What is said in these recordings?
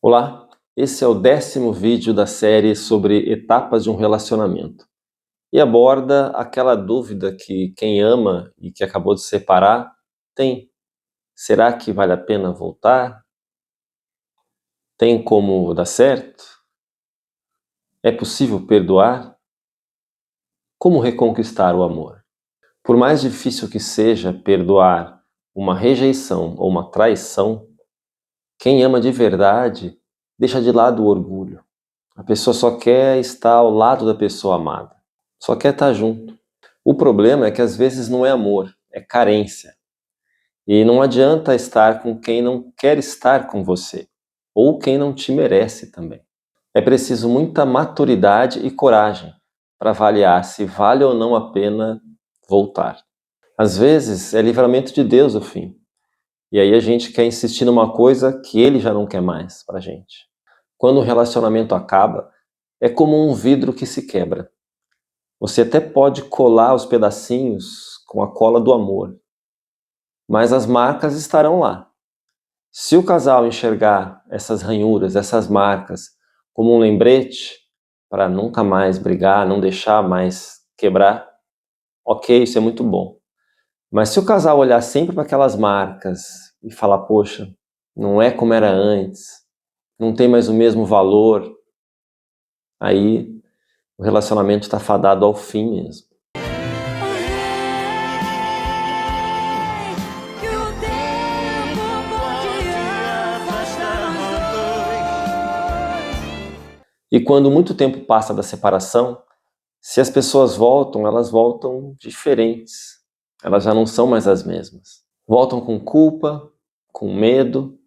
Olá, esse é o 10º vídeo da série sobre etapas de um relacionamento e aborda aquela dúvida que quem ama e que acabou de separar tem. Será que vale a pena voltar? Tem como dar certo? É possível perdoar? Como reconquistar o amor? Por mais difícil que seja perdoar uma rejeição ou uma traição, quem ama de verdade deixa de lado o orgulho. A pessoa só quer estar ao lado da pessoa amada, só quer estar junto. O problema é que às vezes não é amor, é carência. E não adianta estar com quem não quer estar com você, ou quem não te merece também. É preciso muita maturidade e coragem para avaliar se vale ou não a pena voltar. Às vezes é livramento de Deus o fim, e aí a gente quer insistir numa coisa que Ele já não quer mais pra gente. Quando o relacionamento acaba, é como um vidro que se quebra. Você até pode colar os pedacinhos com a cola do amor, mas as marcas estarão lá. Se o casal enxergar essas ranhuras, essas marcas, como um lembrete para nunca mais brigar, não deixar mais quebrar, ok, isso é muito bom. Mas se o casal olhar sempre para aquelas marcas e falar, poxa, não é como era antes, não tem mais o mesmo valor, aí o relacionamento está fadado ao fim mesmo. E quando muito tempo passa da separação, se as pessoas voltam, elas voltam diferentes. Elas já não são mais as mesmas. Voltam com culpa, com medo.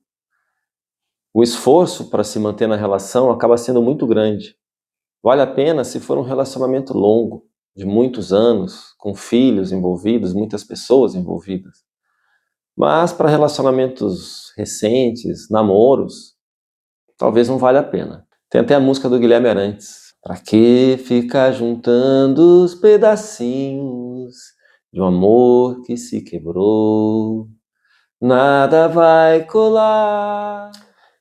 O esforço para se manter na relação acaba sendo muito grande. Vale a pena se for um relacionamento longo, de muitos anos, com filhos envolvidos, muitas pessoas envolvidas. Mas para relacionamentos recentes, namoros, talvez não valha a pena. Tem até a música do Guilherme Arantes. Pra que ficar juntando os pedacinhos de um amor que se quebrou? Nada vai colar.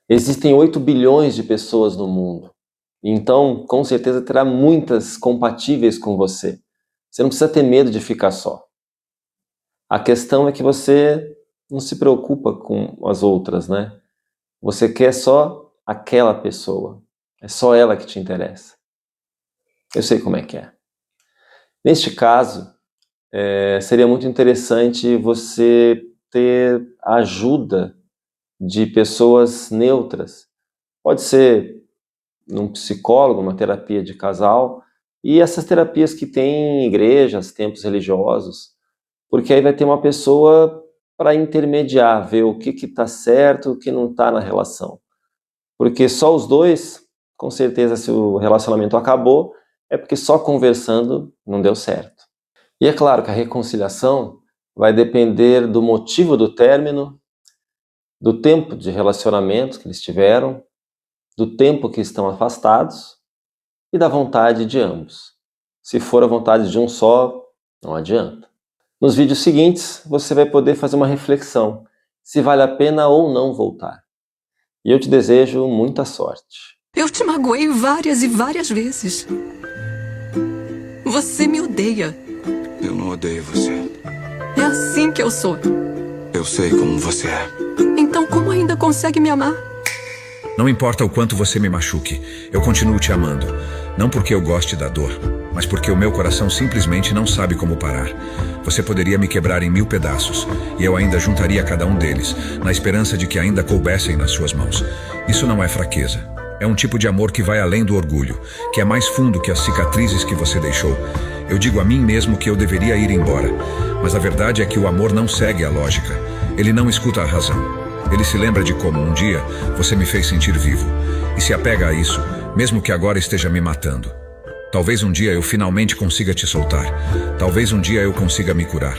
Existem 8 bilhões de pessoas no mundo. Então, com certeza, terá muitas compatíveis com você. Você não precisa ter medo de ficar só. A questão é que você não se preocupa com as outras, né? Você quer só aquela pessoa. É só ela que te interessa. Eu sei como é que é. Neste caso, seria muito interessante você ter a ajuda de pessoas neutras. Pode ser um psicólogo, uma terapia de casal, e essas terapias que tem em igrejas, templos religiosos, porque aí vai ter uma pessoa para intermediar, ver o que está certo, o que não está na relação. Porque só os dois, com certeza, se o relacionamento acabou, é porque só conversando não deu certo. E é claro que a reconciliação vai depender do motivo do término, do tempo de relacionamento que eles tiveram, do tempo que estão afastados e da vontade de ambos. Se for a vontade de um só, não adianta. Nos vídeos seguintes, você vai poder fazer uma reflexão se vale a pena ou não voltar. E eu te desejo muita sorte. Eu te magoei várias e várias vezes. Você me odeia. Eu não odeio você. É assim que eu sou. Eu sei como você é. Então como ainda consegue me amar? Não importa o quanto você me machuque, eu continuo te amando. Não porque eu goste da dor, mas porque o meu coração simplesmente não sabe como parar. Você poderia me quebrar em 1000 pedaços, e eu ainda juntaria cada um deles, na esperança de que ainda coubessem nas suas mãos. Isso não é fraqueza. É um tipo de amor que vai além do orgulho, que é mais fundo que as cicatrizes que você deixou. Eu digo a mim mesmo que eu deveria ir embora, mas a verdade é que o amor não segue a lógica. Ele não escuta a razão. Ele se lembra de como, um dia, você me fez sentir vivo, e se apega a isso, mesmo que agora esteja me matando. Talvez um dia eu finalmente consiga te soltar. Talvez um dia eu consiga me curar.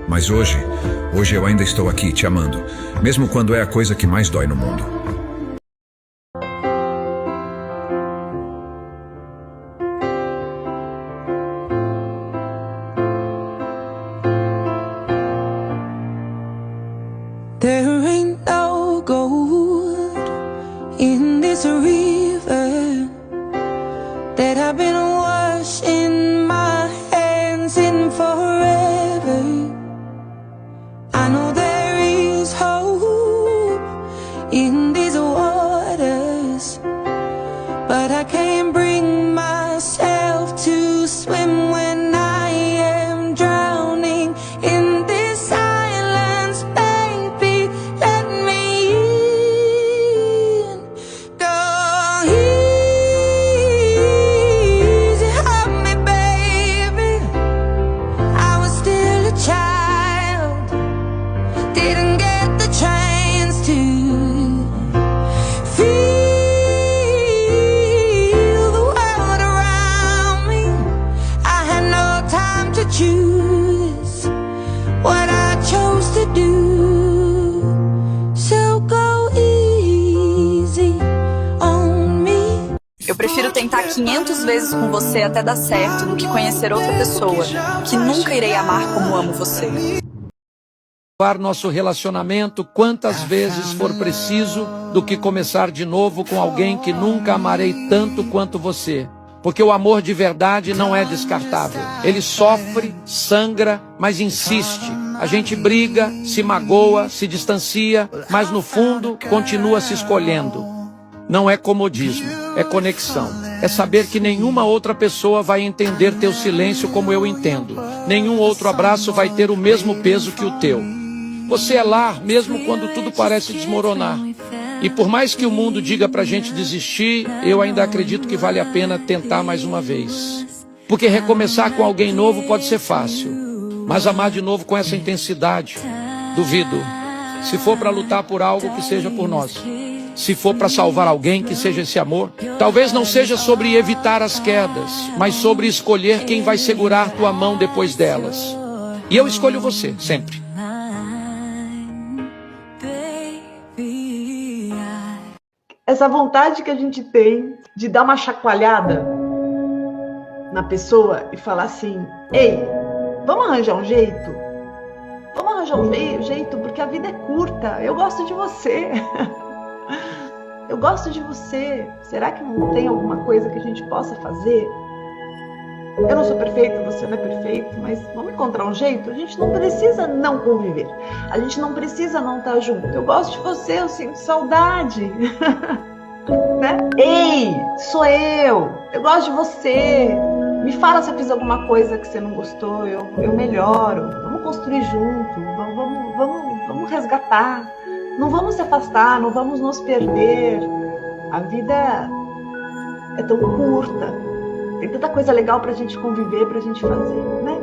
Mas hoje eu ainda estou aqui, te amando, mesmo quando é a coisa que mais dói no mundo. There ain't no gold in is a river that I've been washing my hands in forever. I know there is hope in these waters, but I can't bring myself to swim when I am drowning in this silence. Baby, let me in. Go easy on me, baby. I was still a child, didn't get the chance to feel the world around me. I had no time to choose what I chose to do. So go easy on me. Eu prefiro tentar 500 vezes com você até dar certo do que conhecer outra pessoa que nunca irei amar como amo você. Nosso relacionamento quantas vezes for preciso do que começar de novo com alguém que nunca amarei tanto quanto você. Porque o amor de verdade não é descartável. Ele sofre, sangra, mas insiste. A gente briga, se magoa, se distancia, mas no fundo continua se escolhendo. Não é comodismo, é conexão. É saber que nenhuma outra pessoa vai entender teu silêncio como eu entendo. Nenhum outro abraço vai ter o mesmo peso que o teu. Você é lar mesmo quando tudo parece desmoronar. E por mais que o mundo diga pra gente desistir, eu ainda acredito que vale a pena tentar mais uma vez. Porque recomeçar com alguém novo pode ser fácil, mas amar de novo com essa intensidade, duvido. Se for pra lutar por algo, que seja por nós. Se for pra salvar alguém, que seja esse amor. Talvez não seja sobre evitar as quedas, mas sobre escolher quem vai segurar tua mão depois delas. E eu escolho você, sempre. Essa vontade que a gente tem de dar uma chacoalhada na pessoa e falar assim: ei, vamos arranjar um jeito? Vamos arranjar um jeito, porque a vida é curta. Eu gosto de você. Eu gosto de você. Será que não tem alguma coisa que a gente possa fazer? Eu não sou perfeito, você não é perfeito, mas vamos encontrar um jeito? A gente não precisa não conviver. A gente não precisa não estar junto. Eu gosto de você, eu sinto saudade. Né? Ei, sou eu. Eu gosto de você. Me fala se eu fiz alguma coisa que você não gostou, eu melhoro. Vamos construir junto, vamos resgatar. Não vamos se afastar, não vamos nos perder. A vida é tão curta. Tem tanta coisa legal pra gente conviver, pra gente fazer, né?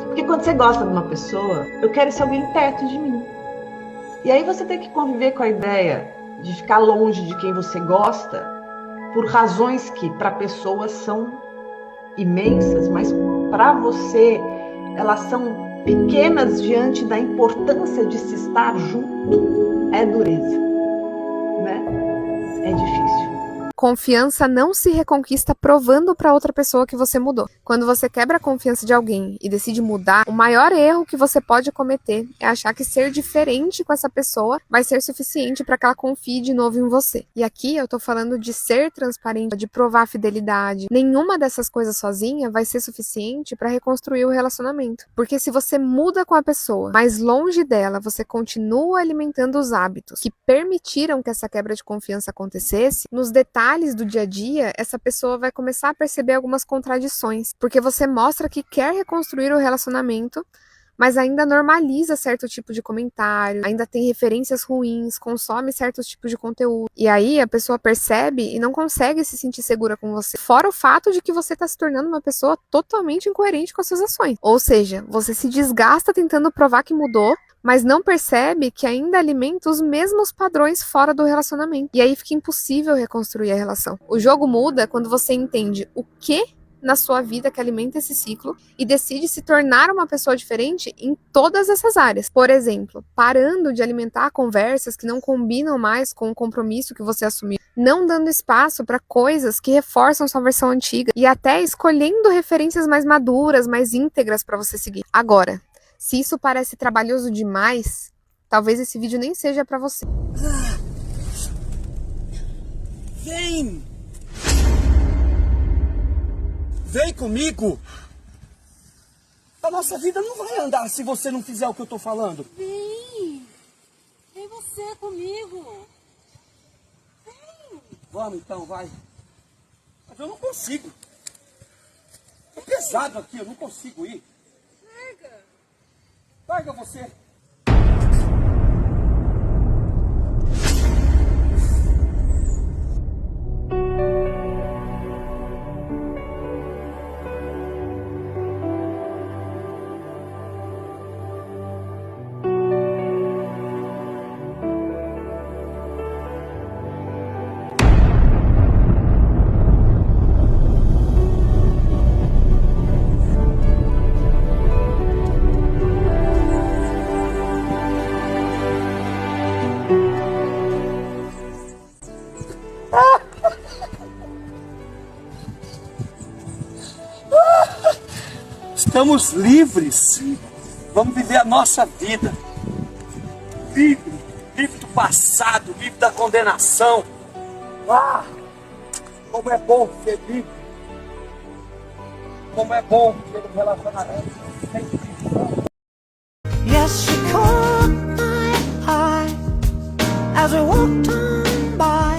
Porque quando você gosta de uma pessoa, eu quero esse alguém perto de mim. E aí você tem que conviver com a ideia de ficar longe de quem você gosta por razões que para a pessoa são imensas, mas para você elas são pequenas diante da importância de se estar junto. É dureza, né? É difícil. Confiança não se reconquista provando para outra pessoa que você mudou. Quando você quebra a confiança de alguém e decide mudar, o maior erro que você pode cometer é achar que ser diferente com essa pessoa vai ser suficiente para que ela confie de novo em você. E aqui eu tô falando de ser transparente, de provar fidelidade. Nenhuma dessas coisas sozinha vai ser suficiente para reconstruir o relacionamento. Porque se você muda com a pessoa, mas longe dela, você continua alimentando os hábitos que permitiram que essa quebra de confiança acontecesse, nos detalhes do dia a dia, essa pessoa vai começar a perceber algumas contradições, porque você mostra que quer reconstruir o relacionamento, mas ainda normaliza certo tipo de comentário, ainda tem referências ruins, consome certos tipos de conteúdo. E aí a pessoa percebe e não consegue se sentir segura com você. Fora o fato de que você está se tornando uma pessoa totalmente incoerente com as suas ações. Ou seja, você se desgasta tentando provar que mudou, mas não percebe que ainda alimenta os mesmos padrões fora do relacionamento. E aí fica impossível reconstruir a relação. O jogo muda quando você entende o que na sua vida que alimenta esse ciclo e decide se tornar uma pessoa diferente em todas essas áreas. Por exemplo, parando de alimentar conversas que não combinam mais com o compromisso que você assumiu, não dando espaço para coisas que reforçam sua versão antiga e até escolhendo referências mais maduras, mais íntegras para você seguir. Agora, se isso parece trabalhoso demais, talvez esse vídeo nem seja para você. Vem! Vem! Vem comigo! A nossa vida não vai andar se você não fizer o que eu tô falando. Vem! Vem você comigo! Vem! Vamos então, vai. Mas eu não consigo. É pesado aqui, eu não consigo ir. Larga! Larga você. Estamos livres. Vamos viver a nossa vida. Livre. Livre do passado, livre da condenação. Ah! Como é bom ser livre. Como é bom ter um relacionamento sem prisão. Yes, she caught my eye as we walked on by.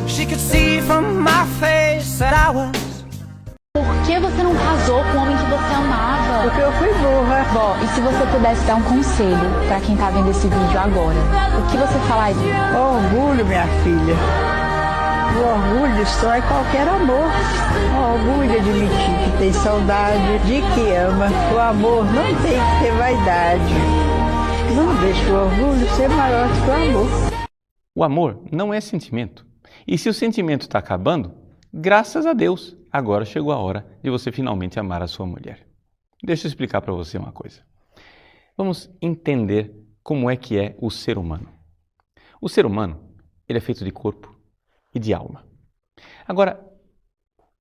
She could see from my face that I was. Por que você não casou com o homem que você amava? Porque eu fui burra. Bom, e se você pudesse dar um conselho pra quem tá vendo esse vídeo agora, o que você falaria? Orgulho, minha filha. O orgulho destrói qualquer amor. O orgulho de admitir que tem saudade, de que ama. O amor não tem que ter vaidade. Não deixe o orgulho ser maior que o amor. O amor não é sentimento. E se o sentimento está acabando, graças a Deus, agora chegou a hora de você finalmente amar a sua mulher. Deixa eu explicar para você uma coisa. Vamos entender como é que é o ser humano. O ser humano, ele é feito de corpo e de alma. Agora,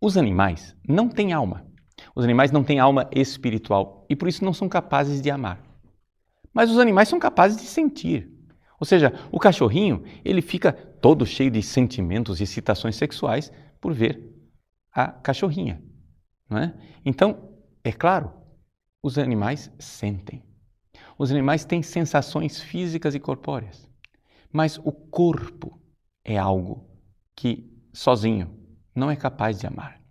os animais não têm alma. Os animais não têm alma espiritual e por isso não são capazes de amar. Mas os animais são capazes de sentir. Ou seja, o cachorrinho, ele fica todo cheio de sentimentos e excitações sexuais por ver a cachorrinha, não é? Então, é claro, os animais sentem. Os animais têm sensações físicas e corpóreas. Mas o corpo é algo que, sozinho, não é capaz de amar.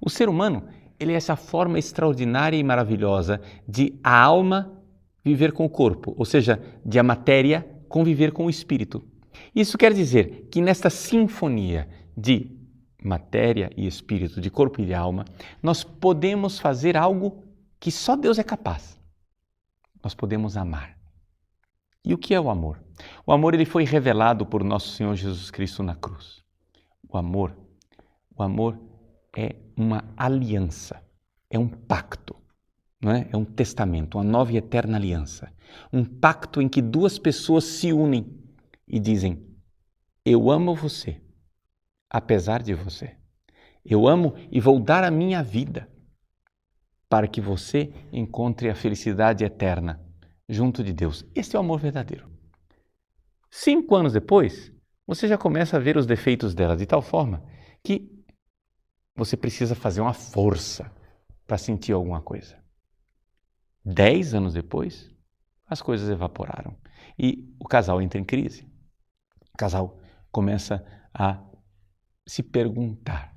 O ser humano, ele é essa forma extraordinária e maravilhosa de a alma viver com o corpo, ou seja, de a matéria conviver com o espírito. Isso quer dizer que nesta sinfonia de matéria e espírito, de corpo e de alma, nós podemos fazer algo que só Deus é capaz. Nós podemos amar. E o que é o amor? O amor ele foi revelado por nosso Senhor Jesus Cristo na cruz. O amor é uma aliança, é um pacto, não é? É um testamento, uma nova e eterna aliança. Um pacto em que duas pessoas se unem e dizem: eu amo você, apesar de você. Eu amo e vou dar a minha vida para que você encontre a felicidade eterna junto de Deus. Esse é o amor verdadeiro. 5 anos depois, você já começa a ver os defeitos dela de tal forma que você precisa fazer uma força para sentir alguma coisa. 10 anos depois, as coisas evaporaram e o casal entra em crise. O casal começa a se perguntar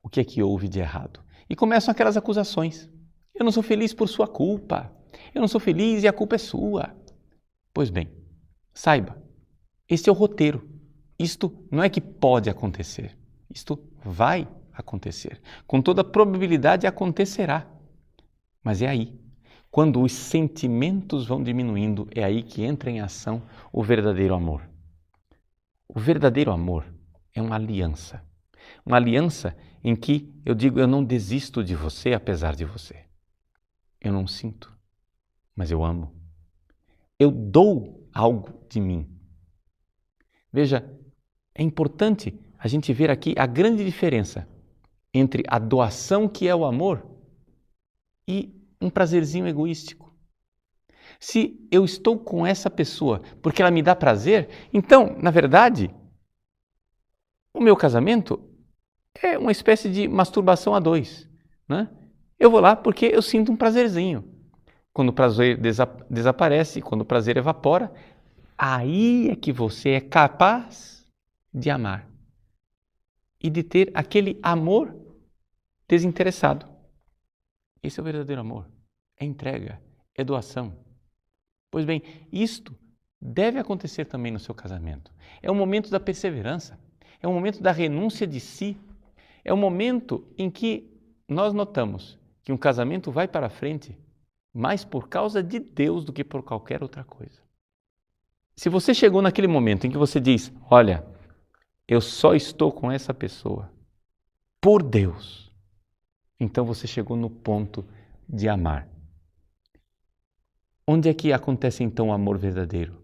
o que é que houve de errado. E começam aquelas acusações. Eu não sou feliz por sua culpa. Eu não sou feliz e a culpa é sua. Pois bem, saiba, este é o roteiro. Isto não é que pode acontecer. Isto vai acontecer. Com toda probabilidade acontecerá. Mas é aí, quando os sentimentos vão diminuindo, é aí que entra em ação o verdadeiro amor. O verdadeiro amor é uma aliança. Uma aliança em que eu digo, eu não desisto de você apesar de você. Eu não sinto, mas eu amo. Eu dou algo de mim. Veja, é importante a gente ver aqui a grande diferença entre a doação que é o amor e um prazerzinho egoístico. Se eu estou com essa pessoa porque ela me dá prazer, então, na verdade, O meu casamento é uma espécie de masturbação a dois, né? Eu vou lá porque eu sinto um prazerzinho. Quando o prazer desaparece, quando o prazer evapora, aí é que você é capaz de amar e de ter aquele amor desinteressado. Esse é o verdadeiro amor. É entrega, é doação. Pois bem, isto deve acontecer também no seu casamento. É o momento da perseverança, é o momento da renúncia de si, é o momento em que nós notamos que um casamento vai para frente mais por causa de Deus do que por qualquer outra coisa. Se você chegou naquele momento em que você diz, olha, eu só estou com essa pessoa por Deus, então você chegou no ponto de amar. Onde é que acontece então o amor verdadeiro?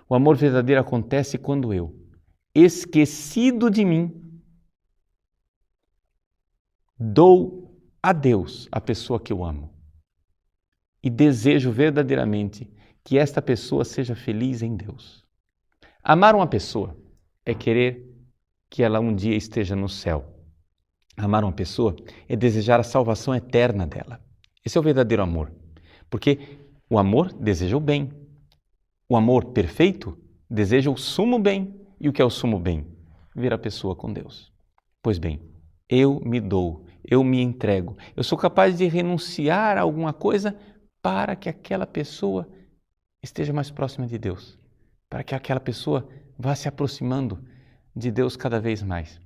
O amor verdadeiro acontece quando eu, esquecido de mim, dou a Deus a pessoa que eu amo e desejo verdadeiramente que esta pessoa seja feliz em Deus. Amar uma pessoa é querer que ela um dia esteja no céu. Amar uma pessoa é desejar a salvação eterna dela. Esse é o verdadeiro amor, porque o amor deseja o bem. O amor perfeito deseja o sumo bem. E o que é o sumo bem? Ver a pessoa com Deus. Pois bem, eu me dou, eu me entrego. Eu sou capaz de renunciar a alguma coisa para que aquela pessoa esteja mais próxima de Deus. Para que aquela pessoa vá se aproximando de Deus cada vez mais.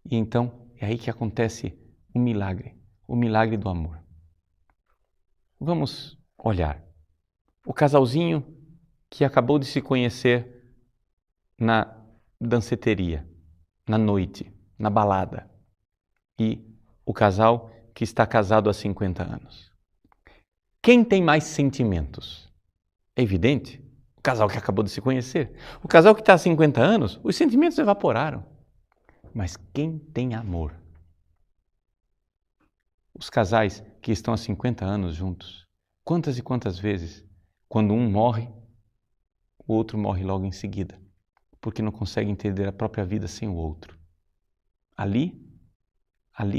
E então é aí que acontece o milagre do amor. Vamos olhar. O casalzinho que acabou de se conhecer na danceteria, na noite, na balada. E o casal que está casado há 50 anos. Quem tem mais sentimentos? É evidente, o casal que acabou de se conhecer. O casal que está há 50 anos, os sentimentos evaporaram. Mas quem tem amor? Os casais que estão há 50 anos juntos, quantas e quantas vezes, quando um morre, o outro morre logo em seguida, porque não consegue entender a própria vida sem o outro. Ali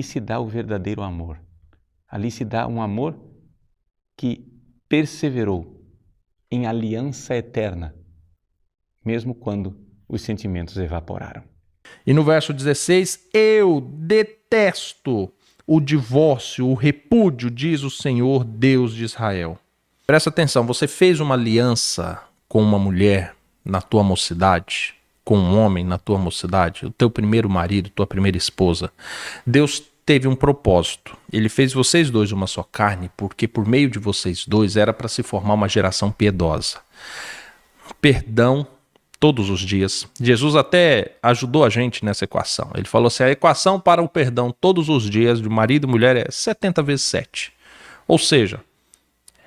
se dá o verdadeiro amor. Ali se dá um amor que perseverou em aliança eterna, mesmo quando os sentimentos evaporaram. E no verso 16, eu detesto o divórcio, o repúdio, diz o Senhor Deus de Israel. Presta atenção, você fez uma aliança com uma mulher na tua mocidade, com um homem na tua mocidade, o teu primeiro marido, tua primeira esposa. Deus teve um propósito. Ele fez vocês dois uma só carne, porque por meio de vocês dois era para se formar uma geração piedosa. Perdão todos os dias. Jesus até ajudou a gente nessa equação. Ele falou assim, a equação para o perdão todos os dias de marido e mulher é 70 vezes 7. Ou seja,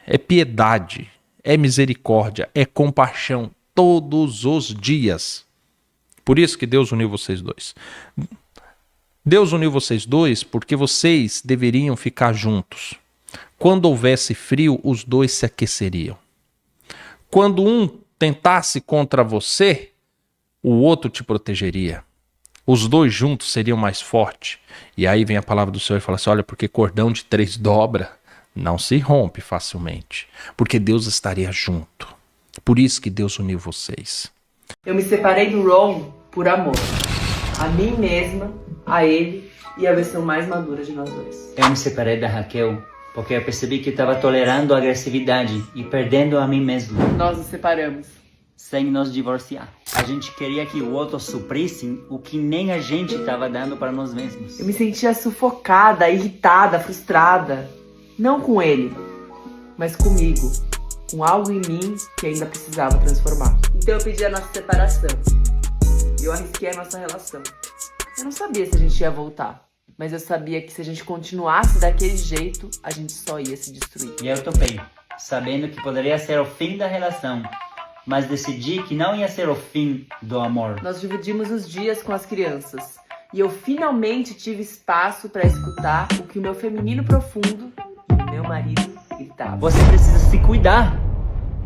é piedade, é misericórdia, é compaixão todos os dias. Por isso que Deus uniu vocês dois. Deus uniu vocês dois porque vocês deveriam ficar juntos. Quando houvesse frio, os dois se aqueceriam. Quando um tentasse contra você, o outro te protegeria. Os dois juntos seriam mais fortes. E aí vem a palavra do Senhor e fala assim, olha, porque cordão de 3 dobra não se rompe facilmente. Porque Deus estaria junto. Por isso que Deus uniu vocês. Eu me separei do Ron por amor. A mim mesma, a ele e a versão mais madura de nós dois. Eu me separei da Raquel porque eu percebi que estava tolerando a agressividade e perdendo a mim mesmo. Nós nos separamos. Sem nos divorciar. A gente queria que o outro suprisse o que nem a gente estava dando para nós mesmos. Eu me sentia sufocada, irritada, frustrada. Não com ele, mas comigo. Com algo em mim que ainda precisava transformar. Então eu pedi a nossa separação. E eu arrisquei a nossa relação. Eu não sabia se a gente ia voltar. Mas eu sabia que se a gente continuasse daquele jeito, a gente só ia se destruir. E eu topei, sabendo que poderia ser o fim da relação. Mas decidi que não ia ser o fim do amor. Nós dividimos os dias com as crianças. E eu finalmente tive espaço para escutar o que o meu feminino profundo, meu marido, gritava. Você precisa se cuidar.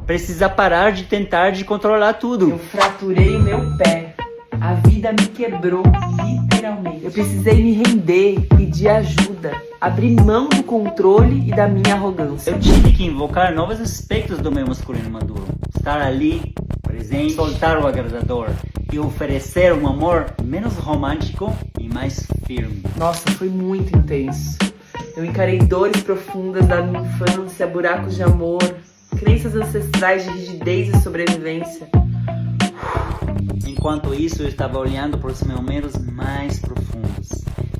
Precisa parar de tentar de controlar tudo. Eu fraturei o meu pé. A vida me quebrou, literalmente. Eu precisei me render, pedir ajuda, abrir mão do controle e da minha arrogância. Eu tive que invocar novos aspectos do meu masculino maduro. Estar ali, presente, soltar o agradador e oferecer um amor menos romântico e mais firme. Nossa, foi muito intenso. Eu encarei dores profundas da minha infância, buracos de amor, crenças ancestrais de rigidez e sobrevivência. Enquanto isso, eu estava olhando para os meus medos mais profundos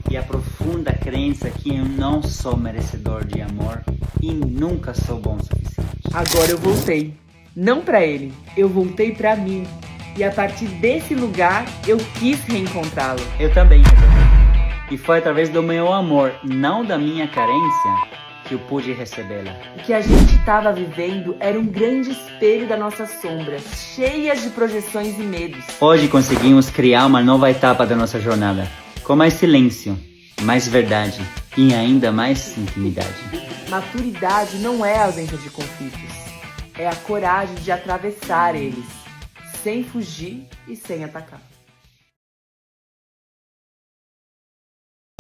e a profunda crença que eu não sou merecedor de amor e nunca sou bom o suficiente. Agora eu voltei. Não para ele, eu voltei para mim. E a partir desse lugar, eu quis reencontrá-lo. Eu também retornei. E foi através do meu amor, não da minha carência, que eu pude recebê-la. O que a gente estava vivendo era um grande espelho da nossa sombra, cheia de projeções e medos. Hoje conseguimos criar uma nova etapa da nossa jornada, com mais silêncio, mais verdade e ainda mais intimidade. Maturidade não é a ausência de conflitos, é a coragem de atravessar eles, sem fugir e sem atacar.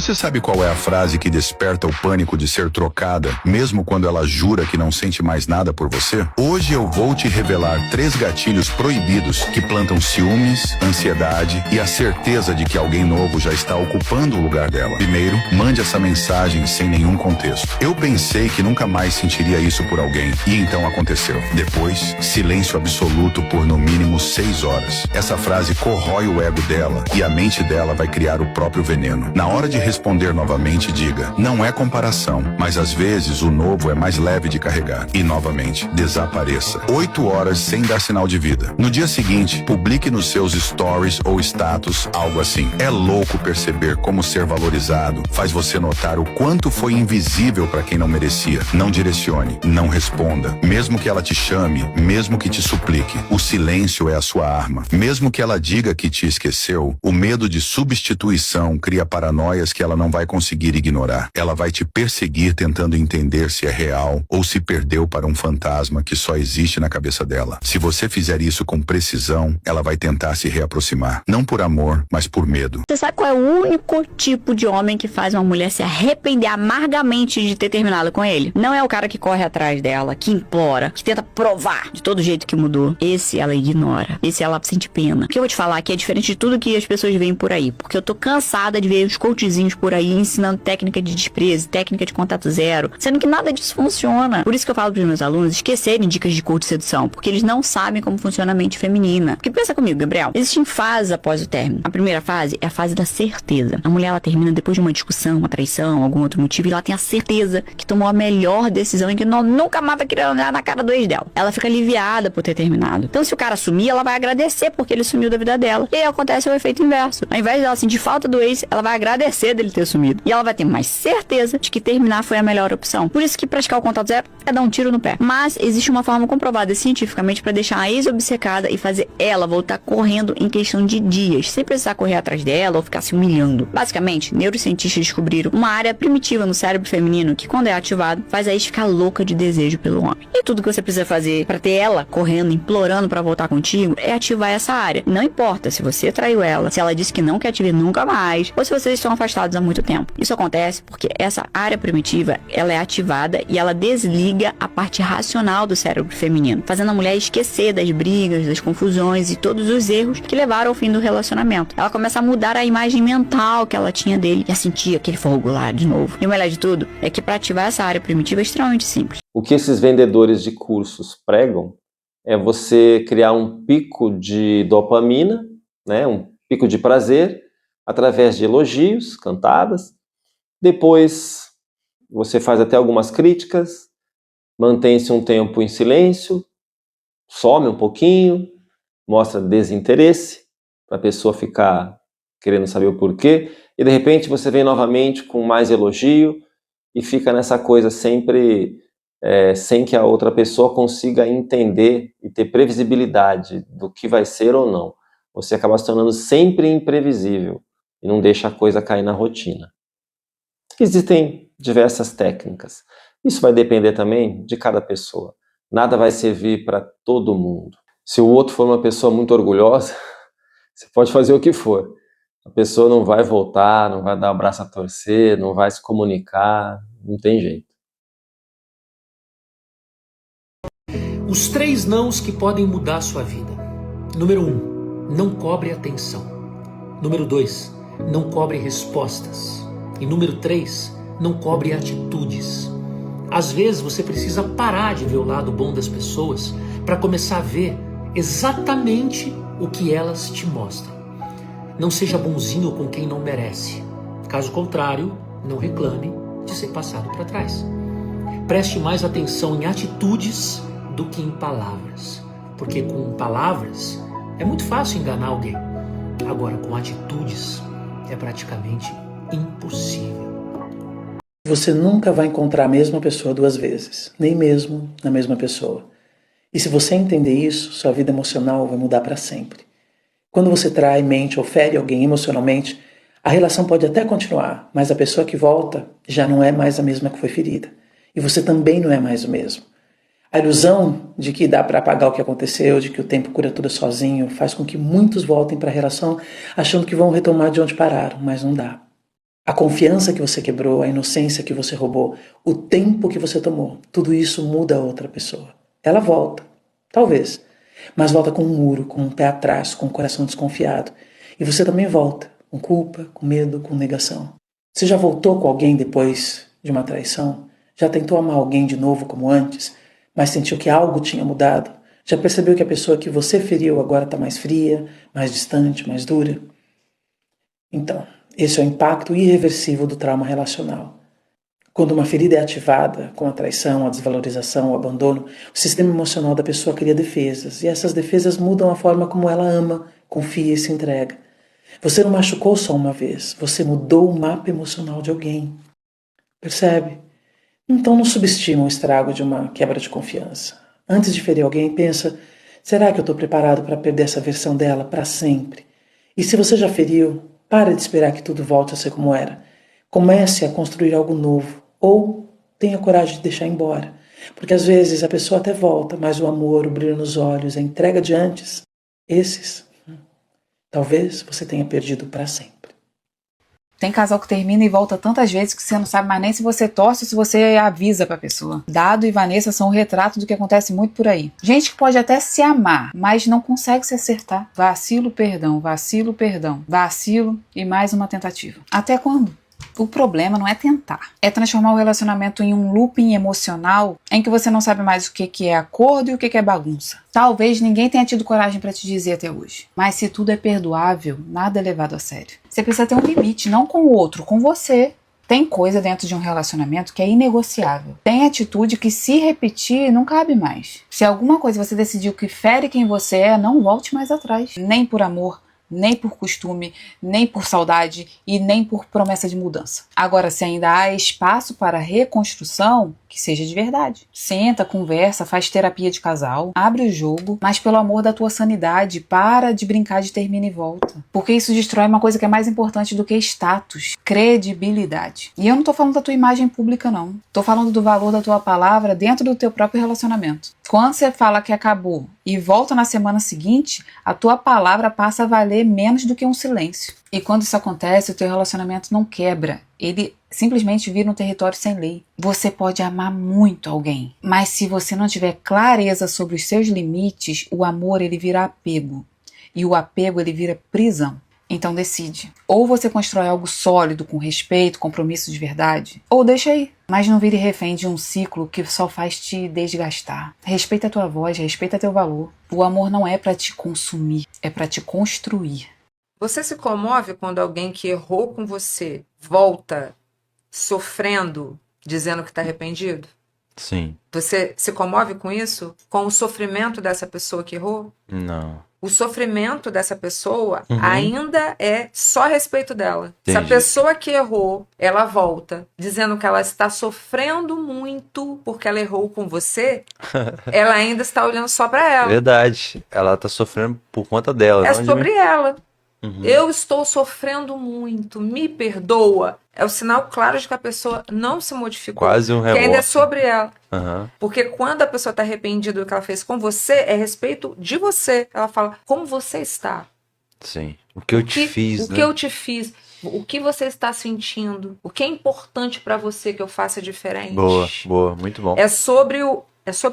Você sabe qual é a frase que desperta o pânico de ser trocada, mesmo quando ela jura que não sente mais nada por você? Hoje eu vou te revelar 3 gatilhos proibidos que plantam ciúmes, ansiedade e a certeza de que alguém novo já está ocupando o lugar dela. Primeiro, mande essa mensagem sem nenhum contexto. Eu pensei que nunca mais sentiria isso por alguém, e então aconteceu. Depois, silêncio absoluto por no mínimo 6 horas. Essa frase corrói o ego dela e a mente dela vai criar o próprio veneno. Na hora de responder novamente, diga: não é comparação, mas às vezes o novo é mais leve de carregar. E novamente, desapareça. 8 horas sem dar sinal de vida. No dia seguinte, publique nos seus stories ou status algo assim: é louco perceber como ser valorizado faz você notar o quanto foi invisível para quem não merecia. Não direcione, não responda. Mesmo que ela te chame, mesmo que te suplique, o silêncio é a sua arma. Mesmo que ela diga que te esqueceu, o medo de substituição cria paranoias que ela não vai conseguir ignorar. Ela vai te perseguir tentando entender se é real ou se perdeu para um fantasma que só existe na cabeça dela. Se você fizer isso com precisão, ela vai tentar se reaproximar. Não por amor, mas por medo. Você sabe qual é o único tipo de homem que faz uma mulher se arrepender amargamente de ter terminado com ele? Não é o cara que corre atrás dela, que implora, que tenta provar de todo jeito que mudou. Esse ela ignora. Esse ela sente pena. O que eu vou te falar aqui é diferente de tudo que as pessoas veem por aí. Porque eu tô cansada de ver os coachzinhos por aí ensinando técnica de desprezo, técnica de contato zero, sendo que nada disso funciona. Por isso que eu falo pros meus alunos esquecerem dicas de coach de sedução, porque eles não sabem como funciona a mente feminina. Porque pensa comigo, Gabriel, existem fases após o término. A primeira fase é a fase da certeza. A mulher, ela termina depois de uma discussão, uma traição, algum outro motivo, e ela tem a certeza que tomou a melhor decisão e que nunca mais vai querer olhar na cara do ex dela. Ela fica aliviada por ter terminado. Então, se o cara sumir, ela vai agradecer porque ele sumiu da vida dela. E aí acontece o efeito inverso. Ao invés dela sentir falta do ex, ela vai agradecer dele ter sumido. E ela vai ter mais certeza de que terminar foi a melhor opção. Por isso que praticar o contato zero é dar um tiro no pé. Mas existe uma forma comprovada cientificamente para deixar a ex obcecada e fazer ela voltar correndo em questão de dias, sem precisar correr atrás dela ou ficar se humilhando. Basicamente, neurocientistas descobriram uma área primitiva no cérebro feminino que, quando é ativado, faz a ex ficar louca de desejo pelo homem. E tudo que você precisa fazer para ter ela correndo, implorando para voltar contigo, é ativar essa área. Não importa se você traiu ela, se ela disse que não quer te ver nunca mais, ou se vocês estão afastados há muito tempo. Isso acontece porque essa área primitiva, ela é ativada e ela desliga a parte racional do cérebro feminino, fazendo a mulher esquecer das brigas, das confusões e todos os erros que levaram ao fim do relacionamento. Ela começa a mudar a imagem mental que ela tinha dele e a sentir aquele fogo lá de novo. E o melhor de tudo é que para ativar essa área primitiva é extremamente simples. O que esses vendedores de cursos pregam é você criar um pico de dopamina, né, um pico de prazer, através de elogios, cantadas. Depois você faz até algumas críticas, mantém-se um tempo em silêncio, some um pouquinho, mostra desinteresse, para a pessoa ficar querendo saber o porquê, e de repente você vem novamente com mais elogio e fica nessa coisa sempre sem que a outra pessoa consiga entender e ter previsibilidade do que vai ser ou não. Você acaba se tornando sempre imprevisível e não deixa a coisa cair na rotina. Existem diversas técnicas. Isso vai depender também de cada pessoa. Nada vai servir para todo mundo. Se o outro for uma pessoa muito orgulhosa, Você pode fazer o que for. A pessoa não vai voltar, não vai dar o braço a torcer, não vai se comunicar, não tem jeito. Os 3 nãos que podem mudar a sua vida. Número 1, não cobre atenção. Número 2, não cobre respostas. E número 3, não cobre atitudes. Às vezes você precisa parar de ver o lado bom das pessoas para começar a ver exatamente o que elas te mostram. Não seja bonzinho com quem não merece. Caso contrário, não reclame de ser passado para trás. Preste mais atenção em atitudes do que em palavras. Porque com palavras é muito fácil enganar alguém. Agora, com atitudes é praticamente impossível. Você nunca vai encontrar a mesma pessoa 2 vezes, nem mesmo na mesma pessoa. E se você entender isso, sua vida emocional vai mudar para sempre. Quando você trai, mente ou fere alguém emocionalmente, a relação pode até continuar, mas a pessoa que volta já não é mais a mesma que foi ferida. E você também não é mais o mesmo. A ilusão de que dá para apagar o que aconteceu, de que o tempo cura tudo sozinho, faz com que muitos voltem para a relação achando que vão retomar de onde pararam, mas não dá. A confiança que você quebrou, a inocência que você roubou, o tempo que você tomou, tudo isso muda a outra pessoa. Ela volta, talvez, mas volta com um muro, com um pé atrás, com um coração desconfiado. E você também volta, com culpa, com medo, com negação. Você já voltou com alguém depois de uma traição? Já tentou amar alguém de novo como antes, mas sentiu que algo tinha mudado? Já percebeu que a pessoa que você feriu agora está mais fria, mais distante, mais dura? Então, esse é o impacto irreversível do trauma relacional. Quando uma ferida é ativada, com a traição, a desvalorização, o abandono, o sistema emocional da pessoa cria defesas, e essas defesas mudam a forma como ela ama, confia e se entrega. Você não machucou só uma vez, você mudou o mapa emocional de alguém. Percebe? Então não subestima o estrago de uma quebra de confiança. Antes de ferir alguém, pensa, será que eu estou preparado para perder essa versão dela para sempre? E se você já feriu, para de esperar que tudo volte a ser como era. Comece a construir algo novo, ou tenha coragem de deixar embora. Porque às vezes a pessoa até volta, mas o amor, o brilho nos olhos, a entrega de antes, esses, talvez você tenha perdido para sempre. Tem casal que termina e volta tantas vezes que você não sabe mais nem se você torce ou se você avisa pra pessoa. Dado e Vanessa são um retrato do que acontece muito por aí. Gente que pode até se amar, mas não consegue se acertar. Vacilo, perdão, vacilo, perdão, vacilo e mais uma tentativa. Até quando? O problema não é tentar, é transformar o relacionamento em um looping emocional em que você não sabe mais o que é acordo e o que é bagunça. Talvez ninguém tenha tido coragem para te dizer até hoje, mas se tudo é perdoável, nada é levado a sério. Você precisa ter um limite, não com o outro, com você. Tem coisa dentro de um relacionamento que é inegociável. Tem atitude que, se repetir, não cabe mais. Se alguma coisa você decidiu que fere quem você é, não volte mais atrás. Nem por amor, nem por costume, nem por saudade e nem por promessa de mudança. Agora, se ainda há espaço para reconstrução, que seja de verdade. Senta, conversa, faz terapia de casal, abre o jogo, mas pelo amor da tua sanidade, para de brincar de termina e volta. Porque isso destrói uma coisa que é mais importante do que status, credibilidade. E eu não tô falando da tua imagem pública, não. Tô falando do valor da tua palavra dentro do teu próprio relacionamento. Quando você fala que acabou e volta na semana seguinte, a tua palavra passa a valer menos do que um silêncio. E quando isso acontece, o teu relacionamento não quebra. Ele simplesmente vira um território sem lei. Você pode amar muito alguém, mas se você não tiver clareza sobre os seus limites, o amor ele vira apego. E o apego ele vira prisão. Então decide. Ou você constrói algo sólido, com respeito, compromisso de verdade, ou deixa aí. Mas não vire refém de um ciclo que só faz te desgastar. Respeita a tua voz, respeita teu valor. O amor não é para te consumir, é para te construir. Você se comove quando alguém que errou com você volta sofrendo, dizendo que está arrependido? Sim. Você se comove com isso? Com o sofrimento dessa pessoa que errou? Não. O sofrimento dessa pessoa ainda é só a respeito dela. Entendi. Se a pessoa que errou, ela volta dizendo que ela está sofrendo muito porque ela errou com você, ela ainda está olhando só para ela. Verdade. Ela tá sofrendo por conta dela. É não de sobre mim. ela. Uhum. Eu estou sofrendo muito, me perdoa. É o sinal claro de que a pessoa não se modificou. Quase um que ainda é remorso. sobre ela. Uhum. Porque quando a pessoa está arrependida do que ela fez com você, é respeito de você. Ela fala, como você está? Sim. O que eu te fiz, O né? que eu te fiz. O que você está sentindo? O que é importante pra você que eu faça diferente? Boa, muito bom. É sobre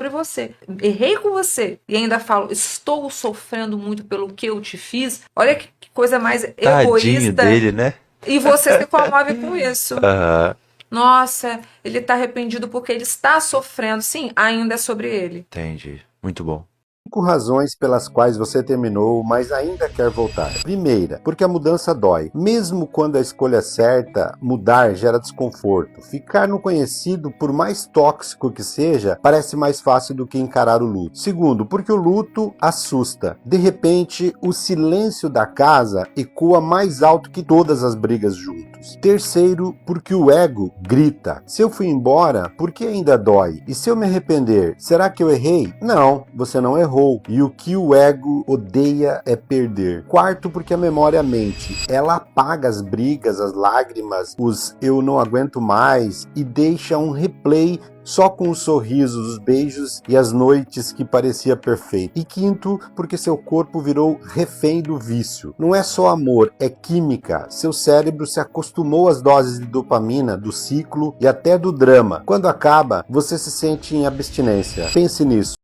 você. Errei com você. E ainda falo, estou sofrendo muito pelo que eu te fiz. Olha que coisa mais Tadinho egoísta. dele, né? E você se comove com isso. Aham. Nossa, ele tá arrependido porque ele está sofrendo. Sim, ainda é sobre ele. Entendi. Muito bom. 5 razões pelas quais você terminou, mas ainda quer voltar. Primeira, porque a mudança dói. Mesmo quando a escolha certa, mudar gera desconforto. Ficar no conhecido, por mais tóxico que seja, parece mais fácil do que encarar o luto. Segundo, porque o luto assusta. De repente, o silêncio da casa ecoa mais alto que todas as brigas juntos. Terceiro, porque o ego grita. Se eu fui embora, por que ainda dói? E se eu me arrepender, será que eu errei? Não, você não errou. E o que o ego odeia é perder. Quarto, porque a memória mente. Ela apaga as brigas, as lágrimas, os eu não aguento mais e deixa um replay só com os sorrisos, os beijos e as noites que parecia perfeito. E quinto, porque seu corpo virou refém do vício. Não é só amor, é química. Seu cérebro se acostumou às doses de dopamina, do ciclo e até do drama. Quando acaba, você se sente em abstinência. Pense nisso.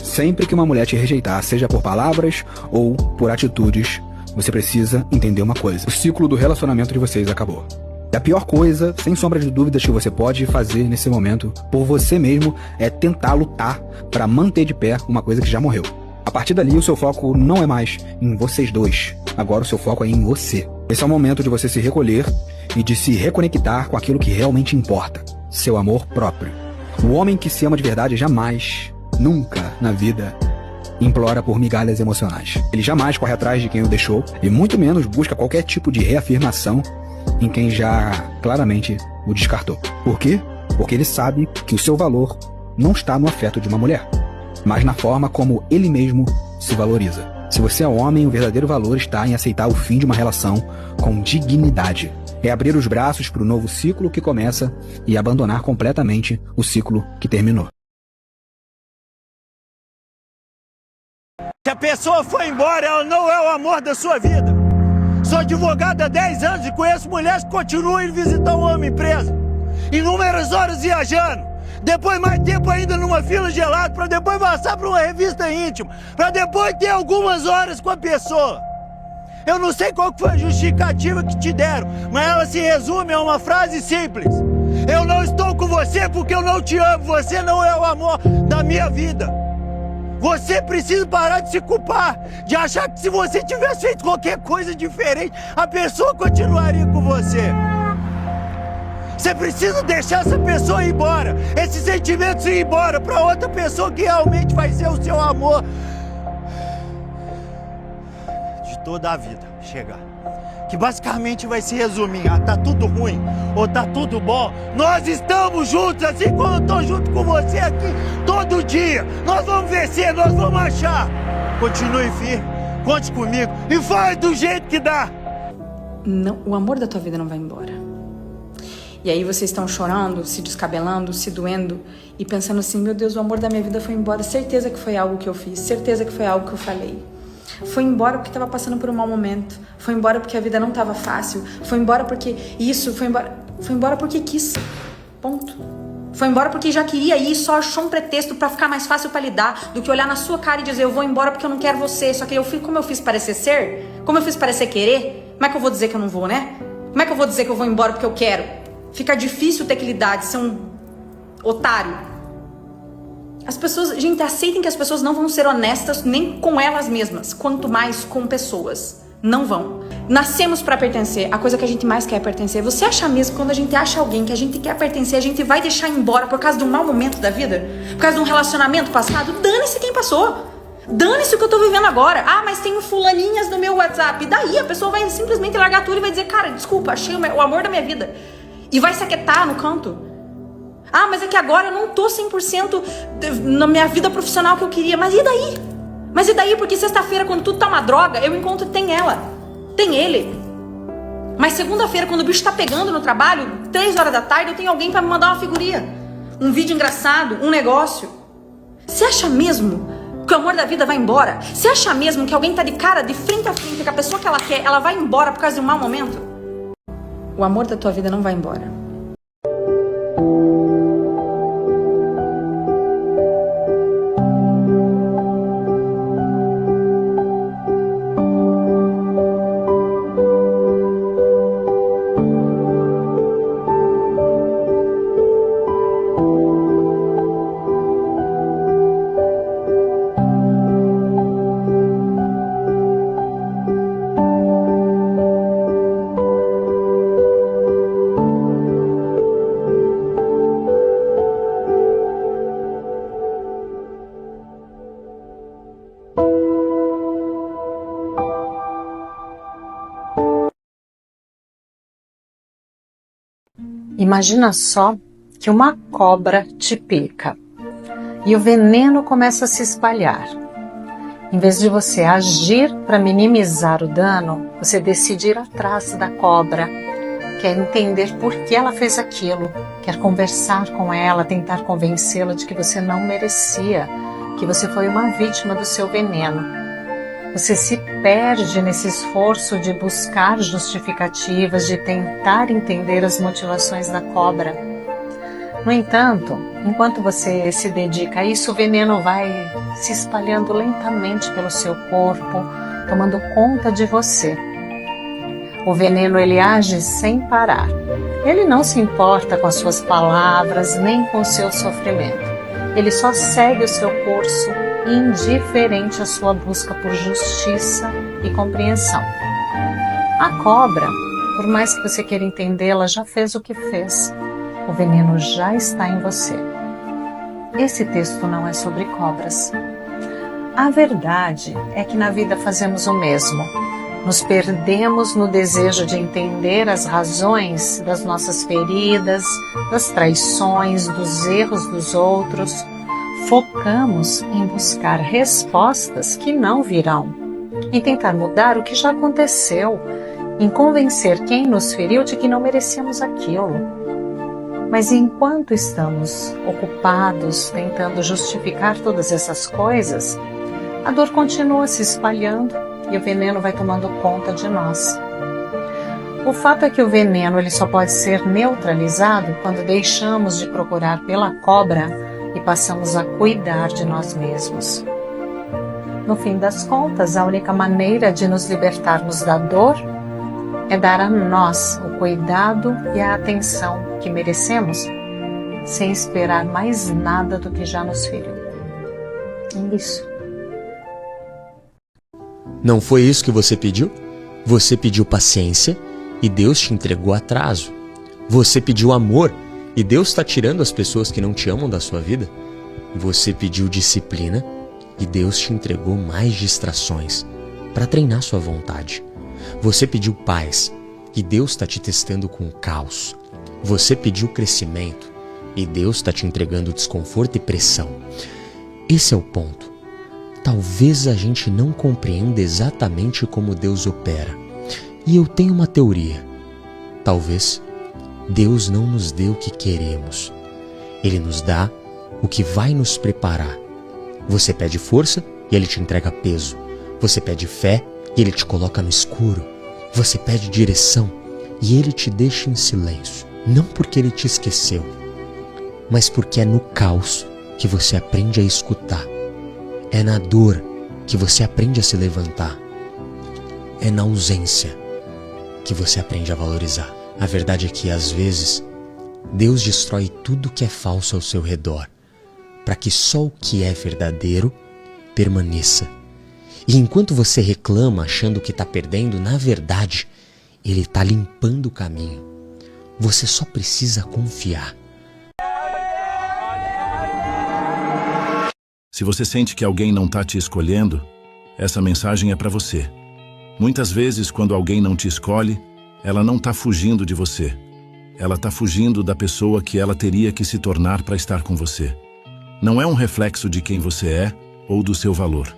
Sempre que uma mulher te rejeitar, seja por palavras ou por atitudes, você precisa entender uma coisa. O ciclo do relacionamento de vocês acabou. E a pior coisa, sem sombra de dúvidas, que você pode fazer nesse momento, por você mesmo, é tentar lutar para manter de pé uma coisa que já morreu. A partir dali, o seu foco não é mais em vocês dois. Agora o seu foco é em você. Esse é o momento de você se recolher e de se reconectar com aquilo que realmente importa. Seu amor próprio. O homem que se ama de verdade jamais, nunca na vida, implora por migalhas emocionais. Ele jamais corre atrás de quem o deixou e muito menos busca qualquer tipo de reafirmação em quem já claramente o descartou. Por quê? Porque ele sabe que o seu valor não está no afeto de uma mulher, mas na forma como ele mesmo se valoriza. Se você é homem, o verdadeiro valor está em aceitar o fim de uma relação com dignidade. É abrir os braços para o novo ciclo que começa e abandonar completamente o ciclo que terminou. Se a pessoa foi embora, ela não é o amor da sua vida. Sou advogado há 10 anos e conheço mulheres que continuam indo visitar o homem preso. Inúmeras horas viajando. Depois mais tempo ainda numa fila gelada, para depois passar para uma revista íntima. Para depois ter algumas horas com a pessoa. Eu não sei qual foi a justificativa que te deram, mas ela se resume a uma frase simples. Eu não estou com você porque eu não te amo. Você não é o amor da minha vida. Você precisa parar de se culpar, de achar que se você tivesse feito qualquer coisa diferente, a pessoa continuaria com você. Você precisa deixar essa pessoa ir embora, esses sentimentos ir embora para outra pessoa que realmente vai ser o seu amor de toda a vida. Chegar. Que basicamente vai se resumir a tá tudo ruim ou tá tudo bom. Nós estamos juntos, assim como eu tô junto com você aqui todo dia. Nós vamos vencer, nós vamos achar. Continue firme, conte comigo e faz do jeito que dá. Não, o amor da tua vida não vai embora. E aí vocês estão chorando, se descabelando, se doendo e pensando assim, meu Deus, o amor da minha vida foi embora. Certeza que foi algo que eu fiz, certeza que foi algo que eu falei. Foi embora porque estava passando por um mau momento. Foi embora porque a vida não estava fácil. Foi embora porque isso, foi embora porque quis. Ponto. Foi embora porque já queria ir, só achou um pretexto pra ficar mais fácil pra lidar do que olhar na sua cara e dizer eu vou embora porque eu não quero você. Só que como eu fiz parecer ser, como eu fiz parecer querer, como é que eu vou dizer que eu não vou, né? Como é que eu vou dizer que eu vou embora porque eu quero? Fica difícil ter que lidar, de ser um otário. As pessoas, gente, aceitem que as pessoas não vão ser honestas nem com elas mesmas, quanto mais com pessoas. Não vão. Nascemos pra pertencer. A coisa que a gente mais quer é pertencer. Você acha mesmo que quando a gente acha alguém que a gente quer pertencer, a gente vai deixar embora por causa de um mau momento da vida? Por causa de um relacionamento passado? Dane-se quem passou. Dane-se o que eu tô vivendo agora. Ah, mas tenho fulaninhas no meu WhatsApp. E daí a pessoa vai simplesmente largar tudo e vai dizer, cara, desculpa, achei o amor da minha vida. E vai se aquietar no canto. Ah, mas é que agora eu não tô 100% na minha vida profissional que eu queria. Mas e daí? Mas e daí? Porque sexta-feira, quando tudo tá uma droga, eu encontro tem ela, tem ele. Mas segunda-feira, quando o bicho tá pegando no trabalho, 3 horas da tarde, eu tenho alguém pra me mandar uma figurinha. Um vídeo engraçado, um negócio. Você acha mesmo Que o amor da vida vai embora? Você acha mesmo que alguém tá de cara, de frente a frente, que a pessoa que ela quer, ela vai embora por causa de um mau momento? O amor da tua vida não vai embora. Imagina só que uma cobra te pica e o veneno começa a se espalhar. Em vez de você agir para minimizar o dano, você decide ir atrás da cobra, quer entender por que ela fez aquilo, quer conversar com ela, tentar convencê-la de que você não merecia, que você foi uma vítima do seu veneno. Você se perde nesse esforço de buscar justificativas, de tentar entender as motivações da cobra. No entanto, enquanto você se dedica a isso, o veneno vai se espalhando lentamente pelo seu corpo, tomando conta de você. O veneno, ele age sem parar. Ele não se importa com as suas palavras, nem com o seu sofrimento. Ele só segue o seu curso, indiferente à sua busca por justiça e compreensão. A cobra, por mais que você queira entendê-la, já fez o que fez. O veneno já está em você. Esse texto não é sobre cobras. A verdade é que na vida fazemos o mesmo. Nos perdemos no desejo de entender as razões das nossas feridas, das traições, dos erros dos outros. Focamos em buscar respostas que não virão, em tentar mudar o que já aconteceu, em convencer quem nos feriu de que não merecíamos aquilo. Mas enquanto estamos ocupados tentando justificar todas essas coisas, a dor continua se espalhando e o veneno vai tomando conta de nós. O fato é que o veneno ele só pode ser neutralizado quando deixamos de procurar pela cobra e passamos a cuidar de nós mesmos. No fim das contas, a única maneira de nos libertarmos da dor é dar a nós o cuidado e a atenção que merecemos, sem esperar mais nada do que já nos feriu. Isso. Não foi isso que você pediu? Você pediu paciência e Deus te entregou atraso. Você pediu amor e Deus está tirando as pessoas que não te amam da sua vida. Você pediu disciplina e Deus te entregou mais distrações para treinar sua vontade. Você pediu paz e Deus está te testando com o caos. Você pediu crescimento e Deus está te entregando desconforto e pressão. Esse é o ponto. Talvez a gente não compreenda exatamente como Deus opera. E eu tenho uma teoria. Talvez Deus não nos dê o que queremos. Ele nos dá o que vai nos preparar. Você pede força e Ele te entrega peso. Você pede fé e Ele te coloca no escuro. Você pede direção e Ele te deixa em silêncio. Não porque Ele te esqueceu, mas porque é no caos que você aprende a escutar. É na dor que você aprende a se levantar. É na ausência que você aprende a valorizar. A verdade é que, às vezes, Deus destrói tudo que é falso ao seu redor, para que só o que é verdadeiro permaneça. E enquanto você reclama achando que está perdendo, na verdade, Ele está limpando o caminho. Você só precisa confiar. Se você sente que alguém não está te escolhendo, essa mensagem é para você. Muitas vezes, quando alguém não te escolhe, ela não está fugindo de você. Ela está fugindo da pessoa que ela teria que se tornar para estar com você. Não é um reflexo de quem você é ou do seu valor,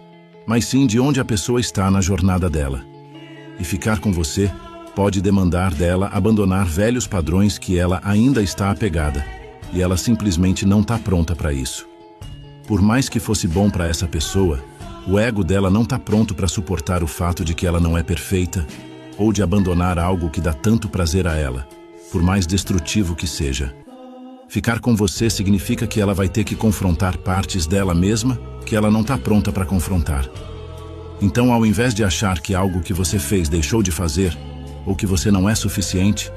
mas sim de onde a pessoa está na jornada dela. E ficar com você pode demandar dela abandonar velhos padrões que ela ainda está apegada, e ela simplesmente não está pronta para isso. Por mais que fosse bom para essa pessoa, o ego dela não está pronto para suportar o fato de que ela não é perfeita ou de abandonar algo que dá tanto prazer a ela, por mais destrutivo que seja. Ficar com você significa que ela vai ter que confrontar partes dela mesma que ela não está pronta para confrontar. Então, ao invés de achar que algo que você fez deixou de fazer ou que você não é suficiente,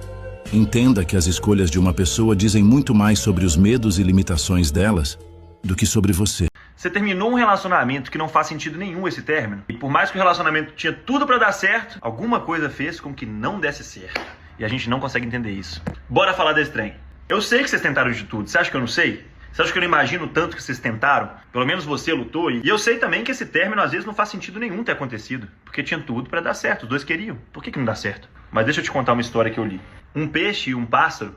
entenda que as escolhas de uma pessoa dizem muito mais sobre os medos e limitações delas do que sobre você. Você terminou um relacionamento que não faz sentido nenhum esse término. E por mais que o relacionamento tinha tudo pra dar certo, alguma coisa fez com que não desse certo. E a gente não consegue entender isso. Bora falar desse trem. Eu sei que vocês tentaram de tudo. Você acha que eu não sei? Você acha que eu não imagino o tanto que vocês tentaram? Pelo menos você lutou. E eu sei também que esse término às vezes não faz sentido nenhum ter acontecido. Porque tinha tudo pra dar certo. Os dois queriam. Por que não dá certo? Mas deixa eu te contar uma história que eu li. Um peixe e um pássaro,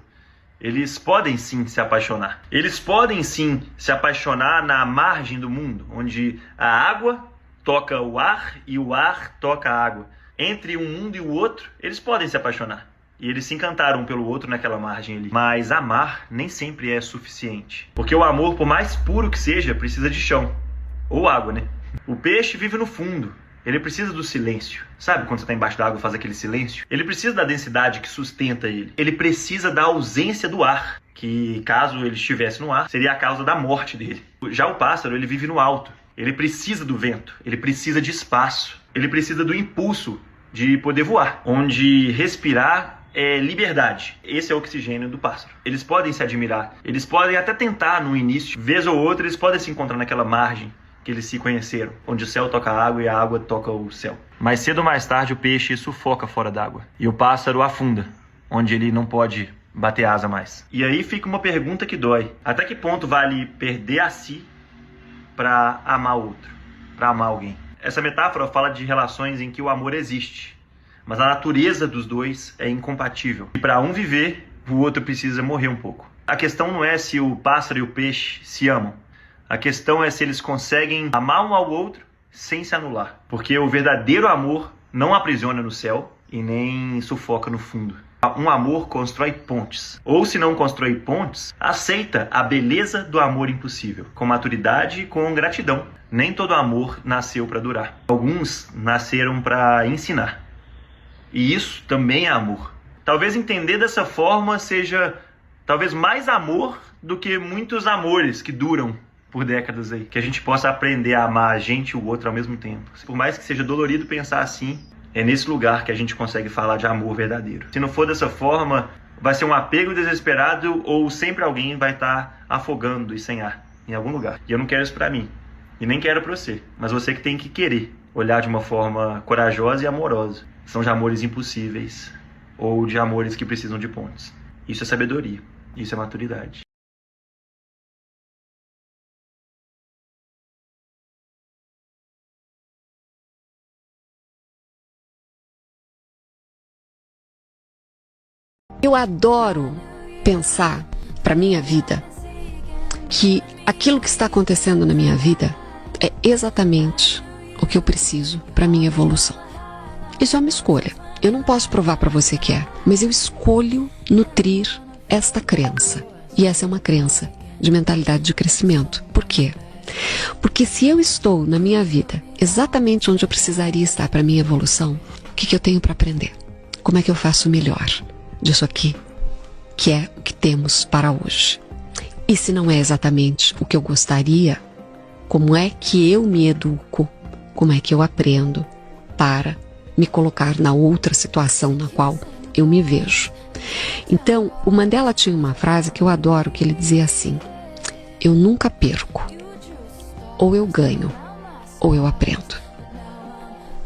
eles podem sim se apaixonar. Eles podem sim se apaixonar na margem do mundo, onde a água toca o ar e o ar toca a água. Entre um mundo e o outro, eles podem se apaixonar. E eles se encantaram um pelo outro naquela margem ali. Mas amar nem sempre é suficiente. Porque o amor, por mais puro que seja, precisa de chão. Ou água, né? O peixe vive no fundo. Ele precisa do silêncio. Sabe quando você está embaixo da água e faz aquele silêncio? Ele precisa da densidade que sustenta ele. Ele precisa da ausência do ar, que caso ele estivesse no ar, seria a causa da morte dele. Já o pássaro, ele vive no alto. Ele precisa do vento. Ele precisa de espaço. Ele precisa do impulso de poder voar. Onde respirar é liberdade. Esse é o oxigênio do pássaro. Eles podem se admirar. Eles podem até tentar no início. Vez ou outra, eles podem se encontrar naquela margem que eles se conheceram, onde o céu toca a água e a água toca o céu. Mais cedo ou mais tarde o peixe sufoca fora d'água e o pássaro afunda, onde ele não pode bater asa mais. E aí fica uma pergunta que dói. Até que ponto vale perder a si para amar outro, para amar alguém? Essa metáfora fala de relações em que o amor existe, mas a natureza dos dois é incompatível. E para um viver, o outro precisa morrer um pouco. A questão não é se o pássaro e o peixe se amam. A questão é se eles conseguem amar um ao outro sem se anular. Porque o verdadeiro amor não aprisiona no céu e nem sufoca no fundo. Um amor constrói pontes. Ou se não constrói pontes, aceita a beleza do amor impossível. Com maturidade e com gratidão. Nem todo amor nasceu para durar. Alguns nasceram para ensinar. E isso também é amor. Talvez entender dessa forma seja talvez mais amor do que muitos amores que duram por décadas aí. Que a gente possa aprender a amar a gente e o outro ao mesmo tempo. Por mais que seja dolorido pensar assim, é nesse lugar que a gente consegue falar de amor verdadeiro. Se não for dessa forma, vai ser um apego desesperado ou sempre alguém vai estar afogando e sem ar em algum lugar. E eu não quero isso pra mim. E nem quero pra você. Mas você que tem que querer olhar de uma forma corajosa e amorosa. São de amores impossíveis ou de amores que precisam de pontes. Isso é sabedoria. Isso é maturidade. Eu adoro pensar para minha vida que aquilo que está acontecendo na minha vida é exatamente o que eu preciso para minha evolução. Isso é uma escolha. Eu não posso provar para você que é, mas eu escolho nutrir esta crença. E essa é uma crença de mentalidade de crescimento. Por quê? Porque se eu estou na minha vida exatamente onde eu precisaria estar para minha evolução, o que eu tenho para aprender? Como é que eu faço melhor disso aqui, que é o que temos para hoje? E se não é exatamente o que eu gostaria, como é que eu me educo? Como é que eu aprendo para me colocar na outra situação na qual eu me vejo? Então, o Mandela tinha uma frase que eu adoro, que ele dizia assim: eu nunca perco, ou eu ganho, ou eu aprendo.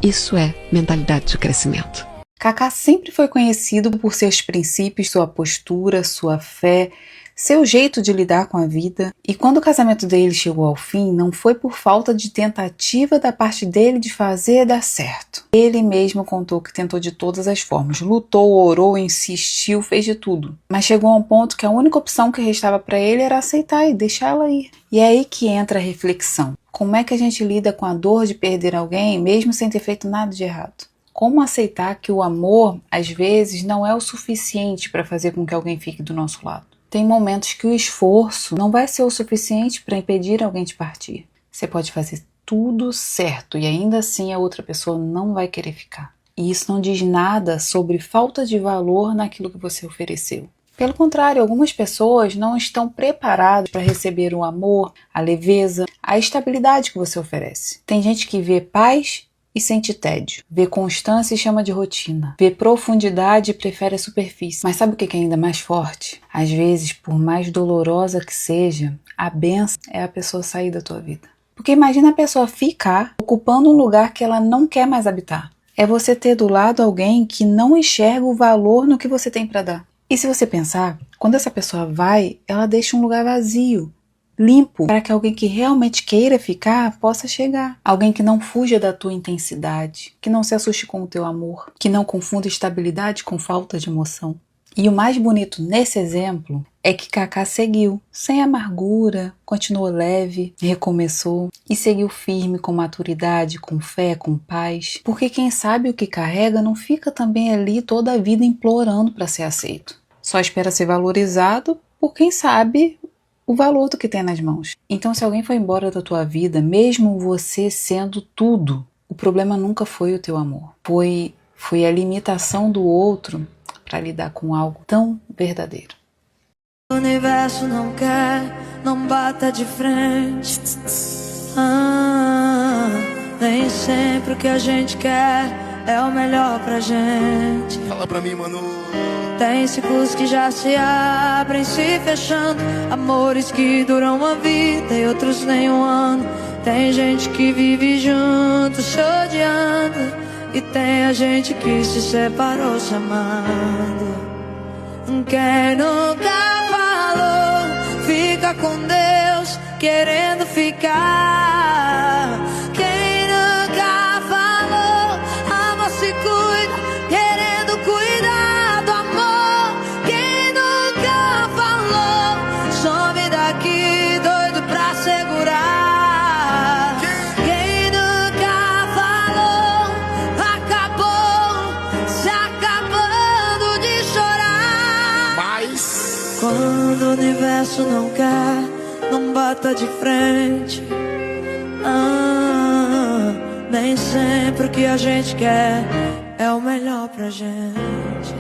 Isso é mentalidade de crescimento. Kaká sempre foi conhecido por seus princípios, sua postura, sua fé, seu jeito de lidar com a vida. E quando o casamento dele chegou ao fim, não foi por falta de tentativa da parte dele de fazer dar certo. Ele mesmo contou que tentou de todas as formas, lutou, orou, insistiu, fez de tudo. Mas chegou a um ponto que a única opção que restava para ele era aceitar e deixar ela ir. E é aí que entra a reflexão. Como é que a gente lida com a dor de perder alguém, mesmo sem ter feito nada de errado? Como aceitar que o amor, às vezes, não é o suficiente para fazer com que alguém fique do nosso lado? Tem momentos que o esforço não vai ser o suficiente para impedir alguém de partir. Você pode fazer tudo certo e ainda assim a outra pessoa não vai querer ficar. E isso não diz nada sobre falta de valor naquilo que você ofereceu. Pelo contrário, algumas pessoas não estão preparadas para receber o amor, a leveza, a estabilidade que você oferece. Tem gente que vê paz e sente tédio, vê constância e chama de rotina, vê profundidade e prefere a superfície. Mas sabe o que é ainda mais forte? Às vezes, por mais dolorosa que seja, a bênção é a pessoa sair da tua vida. Porque imagina a pessoa ficar ocupando um lugar que ela não quer mais habitar. É você ter do lado alguém que não enxerga o valor no que você tem para dar. E se você pensar, quando essa pessoa vai, ela deixa um lugar vazio, limpo, para que alguém que realmente queira ficar possa chegar. Alguém que não fuja da tua intensidade, que não se assuste com o teu amor, que não confunda estabilidade com falta de emoção. E o mais bonito nesse exemplo é que Cacá seguiu, sem amargura, continuou leve, recomeçou e seguiu firme com maturidade, com fé, com paz. Porque quem sabe o que carrega não fica também ali toda a vida implorando para ser aceito. Só espera ser valorizado por quem sabe o valor do que tem nas mãos. Então, se alguém foi embora da tua vida, mesmo você sendo tudo, o problema nunca foi o teu amor. Foi a limitação do outro para lidar com algo tão verdadeiro. O universo não quer, não bata de frente. Nem sempre o que a gente quer é o melhor pra gente. Fala pra mim, mano. Tem ciclos que já se abrem, se fechando. Amores que duram uma vida e outros nem um ano. Tem gente que vive junto, se odiando. E tem a gente que se separou se amando. Quem nunca falou, fica com Deus, querendo ficar. Quem nunca falou, ama, se cuida, querendo cuidar do amor. Quem nunca falou, some daqui, doido pra segurar. Quem nunca falou, acabou se acabando de chorar. Mas quando o universo não quer, não bata de frente. Nem sempre o que a gente quer é o melhor pra gente.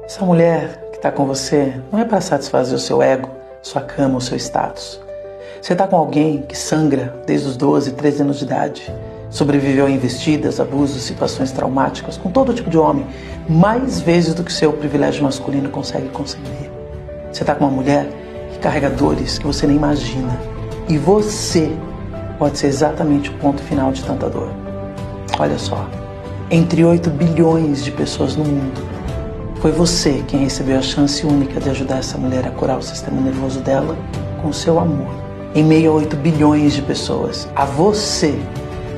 Essa mulher que está com você não é para satisfazer o seu ego, sua cama, o seu status. Você está com alguém que sangra desde os 12, 13 anos de idade, sobreviveu a investidas, abusos, situações traumáticas com todo tipo de homem, mais vezes do que seu privilégio masculino consegue conceber. Você está com uma mulher que carrega dores que você nem imagina. E você pode ser exatamente o ponto final de tanta dor. Olha só, entre 8 bilhões de pessoas no mundo, foi você quem recebeu a chance única de ajudar essa mulher a curar o sistema nervoso dela com o seu amor. Em meio a 8 bilhões de pessoas, a você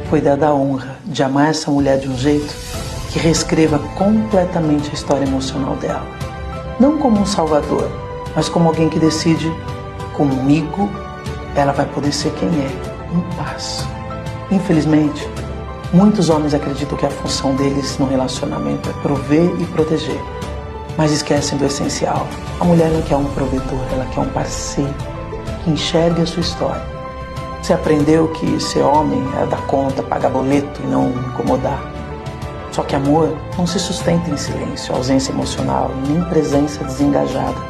foi dada a honra de amar essa mulher de um jeito que reescreva completamente a história emocional dela. Não como um salvador, mas como alguém que decide, comigo, ela vai poder ser quem é, em paz. Infelizmente, muitos homens acreditam que a função deles no relacionamento é prover e proteger, mas esquecem do essencial. A mulher não quer um provedor, ela quer um parceiro que enxergue a sua história. Você aprendeu que ser homem é dar conta, pagar boleto e não incomodar. Só que amor não se sustenta em silêncio, ausência emocional, nem presença desengajada.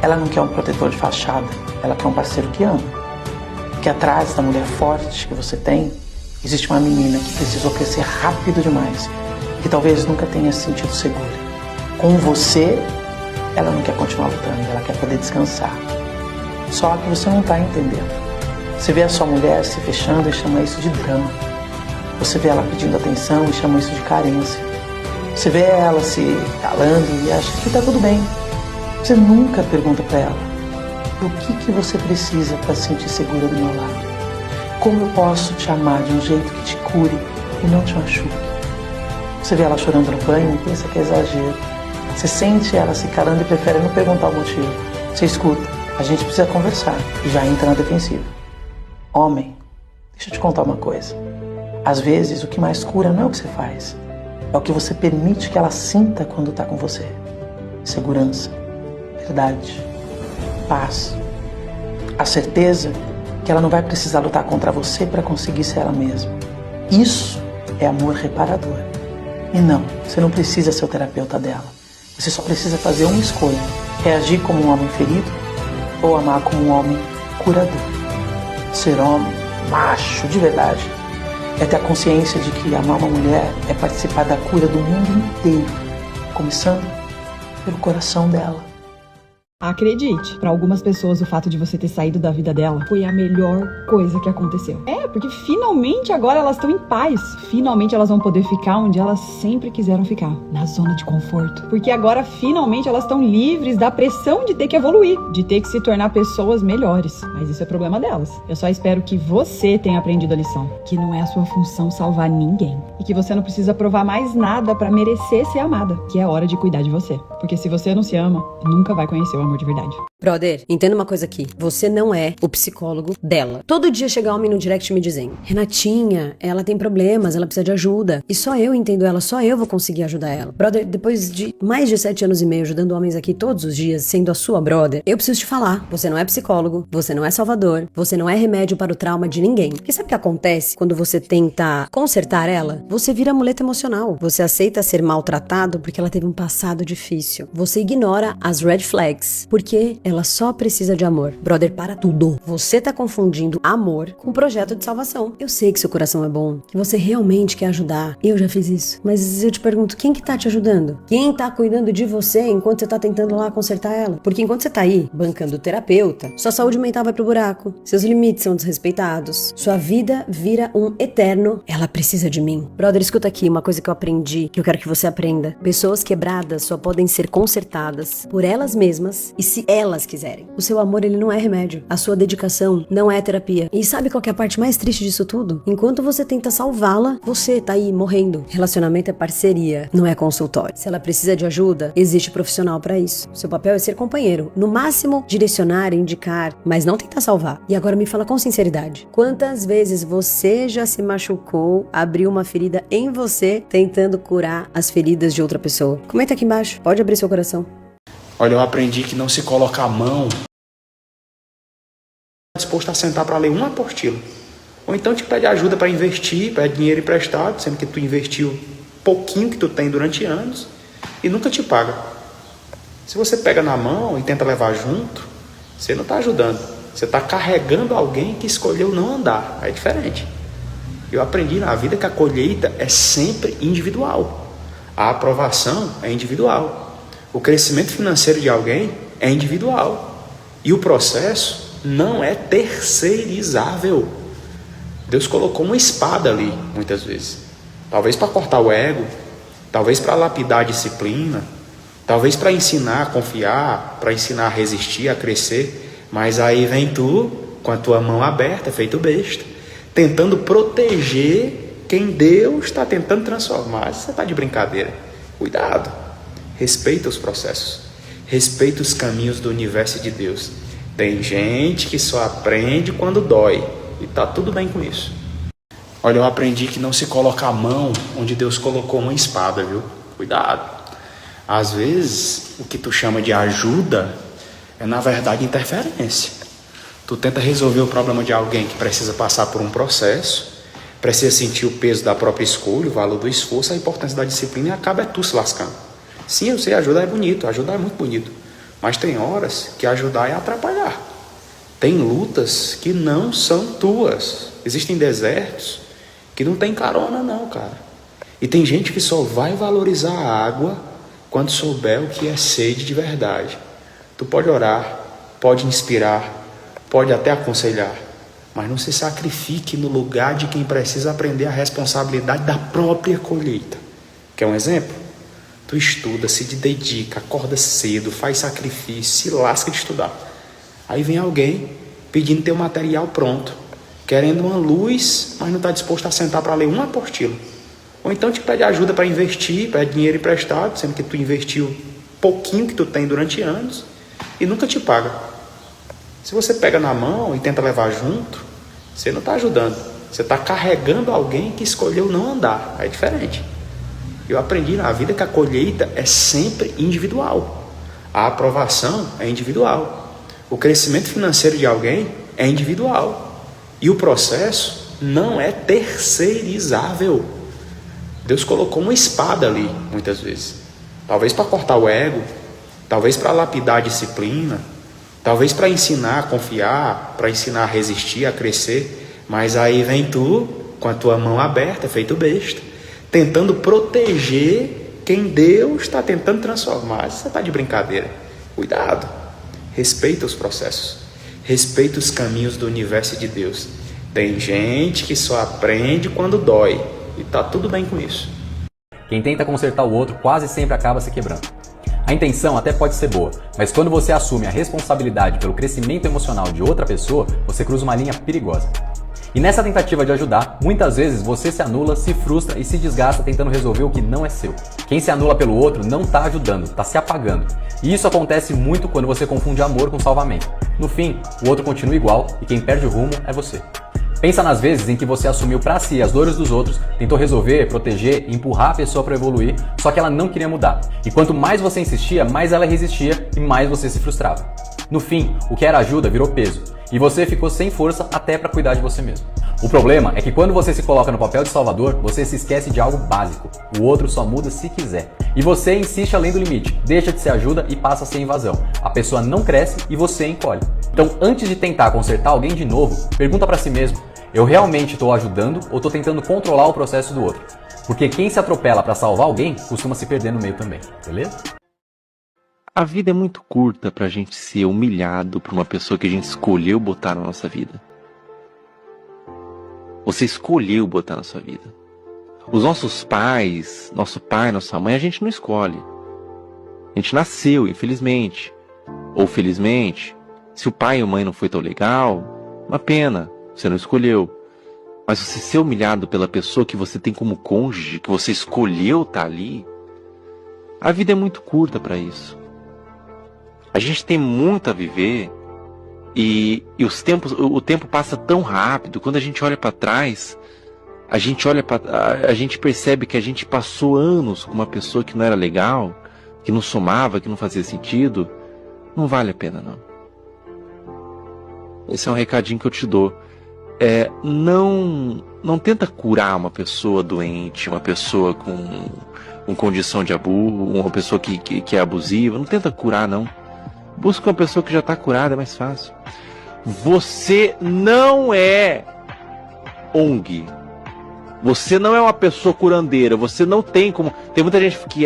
Ela não quer um protetor de fachada, ela quer um parceiro que ama. Porque atrás da mulher forte que você tem, existe uma menina que precisou crescer rápido demais, que talvez nunca tenha se sentido segura. Com você, ela não quer continuar lutando, ela quer poder descansar. Só que você não está entendendo. Você vê a sua mulher se fechando e chama isso de drama. Você vê ela pedindo atenção e chama isso de carência. Você vê ela se calando e acha que está tudo bem. Você nunca pergunta para ela: o que você precisa para se sentir segura do meu lado? Como eu posso te amar de um jeito que te cure e não te machuque? Você vê ela chorando no banho e pensa que é exagero. Você sente ela se calando e prefere não perguntar o motivo. Você escuta: a gente precisa conversar, e já entra na defensiva. Homem, deixa eu te contar uma coisa. Às vezes o que mais cura não é o que você faz, É o que você permite que ela sinta quando está com você. Segurança, verdade, paz. A certeza que ela não vai precisar lutar contra você para conseguir ser ela mesma. Isso é amor reparador. E não, você não precisa ser o terapeuta dela. Você só precisa fazer uma escolha. Reagir como um homem ferido ou amar como um homem curador. Ser homem, macho, de verdade, é ter a consciência de que amar uma mulher é participar da cura do mundo inteiro, começando pelo coração dela. Acredite, para algumas pessoas o fato de você ter saído da vida dela foi a melhor coisa que aconteceu. Porque finalmente agora elas estão em paz. Finalmente elas vão poder ficar onde elas sempre quiseram ficar, na zona de conforto. Porque agora finalmente elas estão livres da pressão de ter que evoluir, de ter que se tornar pessoas melhores. Mas isso é problema delas. Eu só espero que você tenha aprendido a lição, que não é a sua função salvar ninguém e que você não precisa provar mais nada para merecer ser amada, que é hora de cuidar de você. Porque se você não se ama, nunca vai conhecer o amor de verdade. Brother, entenda uma coisa aqui. Você não é o psicólogo dela. Todo dia chega homem no direct me dizendo: Renatinha, ela tem problemas, ela precisa de ajuda. E só eu entendo ela, só eu vou conseguir ajudar ela. Brother, depois de mais de 7 anos e meio ajudando homens aqui todos os dias, sendo a sua brother, eu preciso te falar. Você não é psicólogo, você não é salvador, você não é remédio para o trauma de ninguém. Porque sabe o que acontece quando você tenta consertar ela? Você vira muleta emocional. Você aceita ser maltratado porque ela teve um passado difícil. Você ignora as red flags, porque ela só precisa de amor. Brother, para tudo. Você tá confundindo amor com projeto de salvação. Eu sei que seu coração é bom, que você realmente quer ajudar. Eu já fiz isso. Mas eu te pergunto, quem que tá te ajudando? Quem tá cuidando de você enquanto você tá tentando lá consertar ela? Porque enquanto você tá aí, bancando o terapeuta, sua saúde mental vai pro buraco, seus limites são desrespeitados, sua vida vira um eterno "ela precisa de mim". Brother, escuta aqui uma coisa que eu aprendi, que eu quero que você aprenda. Pessoas quebradas só podem ser consertadas por elas mesmas e se elas quiserem. O seu amor, ele não é remédio. A sua dedicação não é terapia. E sabe qual que é a parte mais triste disso tudo? Enquanto você tenta salvá-la, você tá aí morrendo. Relacionamento é parceria, não é consultório. Se ela precisa de ajuda, existe profissional pra isso. Seu papel é ser companheiro. No máximo, direcionar, indicar, mas não tentar salvar. E agora me fala com sinceridade. Quantas vezes você já se machucou, abriu uma ferida em você, tentando curar as feridas de outra pessoa? Comenta aqui embaixo. Pode abrir seu coração. Olha, eu aprendi que não se coloca a mão disposto a sentar para ler uma apostila. Ou então te pede ajuda para investir, pede dinheiro emprestado, sendo que tu investiu pouquinho que tu tem durante anos e nunca te paga. Se você pega na mão e tenta levar junto, você não está ajudando. Você está carregando alguém que escolheu não andar. É diferente. Eu aprendi na vida que a colheita é sempre individual. A aprovação é individual. O crescimento financeiro de alguém é individual. E o processo não é terceirizável. Deus colocou uma espada ali, muitas vezes. Talvez para cortar o ego, talvez para lapidar a disciplina, talvez para ensinar a confiar, para ensinar a resistir, a crescer. Mas aí vem tu, com a tua mão aberta, feito besta, tentando proteger quem Deus está tentando transformar. Você está de brincadeira. Cuidado. Respeita os processos. Respeita os caminhos do universo de Deus. Tem gente que só aprende quando dói. E tá tudo bem com isso. Olha, eu aprendi que não se coloca a mão onde Deus colocou uma espada, viu? Cuidado. Às vezes, o que tu chama de ajuda é, na verdade, interferência. Tu tenta resolver o problema de alguém que precisa passar por um processo, precisa sentir o peso da própria escolha, o valor do esforço, a importância da disciplina e acaba tu se lascando. Sim, eu sei, ajudar é bonito, ajudar é muito bonito. Mas tem horas que ajudar é atrapalhar. Tem lutas que não são tuas. Existem desertos que não tem carona não, cara. E tem gente que só vai valorizar a água quando souber o que é sede de verdade. Tu pode orar, pode inspirar, pode até aconselhar, mas não se sacrifique no lugar de quem precisa aprender a responsabilidade da própria colheita. Quer um exemplo? Tu estuda, se dedica, acorda cedo, faz sacrifício, se lasca de estudar. Aí vem alguém pedindo teu material pronto, querendo uma luz, mas não está disposto a sentar para ler uma apostila. Ou então te pede ajuda para investir, pede dinheiro emprestado, sendo que tu investiu pouquinho que tu tem durante anos e nunca te paga. Se você pega na mão e tenta levar junto, você não está ajudando. Você está carregando alguém que escolheu não andar. É diferente. Eu aprendi na vida que a colheita é sempre individual. A aprovação é individual. O crescimento financeiro de alguém é individual. E o processo não é terceirizável. Deus colocou uma espada ali, muitas vezes. Talvez para cortar o ego, talvez para lapidar a disciplina, talvez para ensinar a confiar, para ensinar a resistir, a crescer. Mas aí vem tu, com a tua mão aberta, feito besta, tentando proteger quem Deus está tentando transformar. Você está de brincadeira. Cuidado. Respeita os processos. Respeita os caminhos do universo de Deus. Tem gente que só aprende quando dói. E tá tudo bem com isso. Quem tenta consertar o outro quase sempre acaba se quebrando. A intenção até pode ser boa, mas quando você assume a responsabilidade pelo crescimento emocional de outra pessoa, você cruza uma linha perigosa. E nessa tentativa de ajudar, muitas vezes você se anula, se frustra e se desgasta tentando resolver o que não é seu. Quem se anula pelo outro não está ajudando, está se apagando. E isso acontece muito quando você confunde amor com salvamento. No fim, o outro continua igual e quem perde o rumo é você. Pensa nas vezes em que você assumiu pra si as dores dos outros, tentou resolver, proteger, empurrar a pessoa para evoluir, só que ela não queria mudar. E quanto mais você insistia, mais ela resistia e mais você se frustrava. No fim, o que era ajuda virou peso, e você ficou sem força até para cuidar de você mesmo. O problema é que quando você se coloca no papel de salvador, você se esquece de algo básico. O outro só muda se quiser. E você insiste além do limite, deixa de ser ajuda e passa a ser invasão. A pessoa não cresce e você encolhe. Então, antes de tentar consertar alguém de novo, pergunta para si mesmo: eu realmente estou ajudando ou estou tentando controlar o processo do outro? Porque quem se atropela para salvar alguém costuma se perder no meio também, beleza? A vida é muito curta pra gente ser humilhado por uma pessoa que a gente escolheu botar na nossa vida. Você escolheu botar na sua vida. Os nossos pais, nosso pai, nossa mãe, a gente não escolhe. A gente nasceu, infelizmente. Ou felizmente. Se o pai e a mãe não foi tão legal, uma pena, você não escolheu. Mas você ser humilhado pela pessoa que você tem como cônjuge, que você escolheu estar ali, a vida é muito curta para isso. A gente tem muito a viver e o tempo passa tão rápido. Quando a gente olha para trás, a gente percebe que a gente passou anos com uma pessoa que não era legal, que não somava, que não fazia sentido. Não vale a pena, não. Esse é um recadinho que eu te dou. Não tenta curar uma pessoa doente, uma pessoa com condição de abuso, uma pessoa que é abusiva. Não tenta curar, não. Busca uma pessoa que já está curada, é mais fácil. Você não é ONG. Você não é uma pessoa curandeira. Você não tem como... Tem muita gente que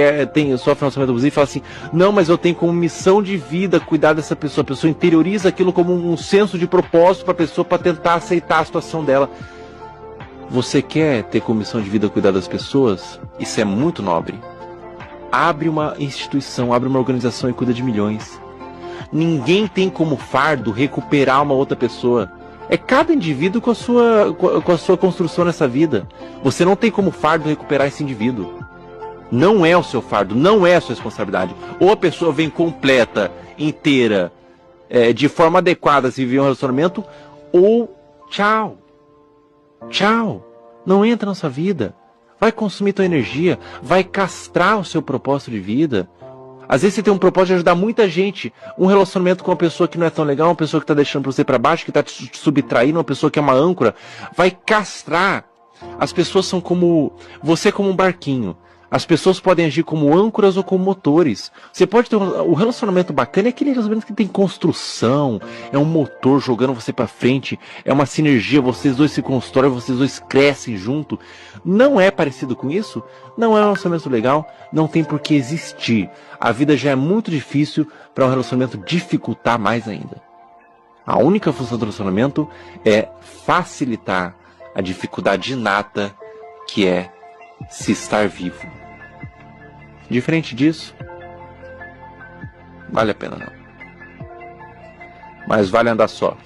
sofre relacionamento abusivo e fala assim: não, mas eu tenho como missão de vida cuidar dessa pessoa. A pessoa interioriza aquilo como um senso de propósito para a pessoa, para tentar aceitar a situação dela. Você quer ter como missão de vida cuidar das pessoas? Isso é muito nobre. Abre uma instituição, abre uma organização e cuida de milhões. Ninguém tem como fardo recuperar uma outra pessoa. É cada indivíduo com a sua construção nessa vida. Você não tem como fardo recuperar esse indivíduo. Não é o seu fardo, não é a sua responsabilidade. Ou a pessoa vem completa, inteira, de forma adequada se viver um relacionamento, ou tchau. Tchau. Não entra na sua vida. Vai consumir tua energia, vai castrar o seu propósito de vida. Às vezes você tem um propósito de ajudar muita gente. Um relacionamento com uma pessoa que não é tão legal, uma pessoa que está deixando você para baixo, que está te subtraindo, uma pessoa que é uma âncora, vai castrar. As pessoas são como... Você é como um barquinho. As pessoas podem agir como âncoras ou como motores. Você pode ter o relacionamento bacana, é aquele relacionamento que tem construção, é um motor jogando você para frente, é uma sinergia, vocês dois se constroem, vocês dois crescem junto. Não é parecido com isso? Não é um relacionamento legal? Não tem por que existir. A vida já é muito difícil para um relacionamento dificultar mais ainda. A única função do relacionamento é facilitar a dificuldade inata que é se estar vivo. Diferente disso, vale a pena não. Mas vale andar só.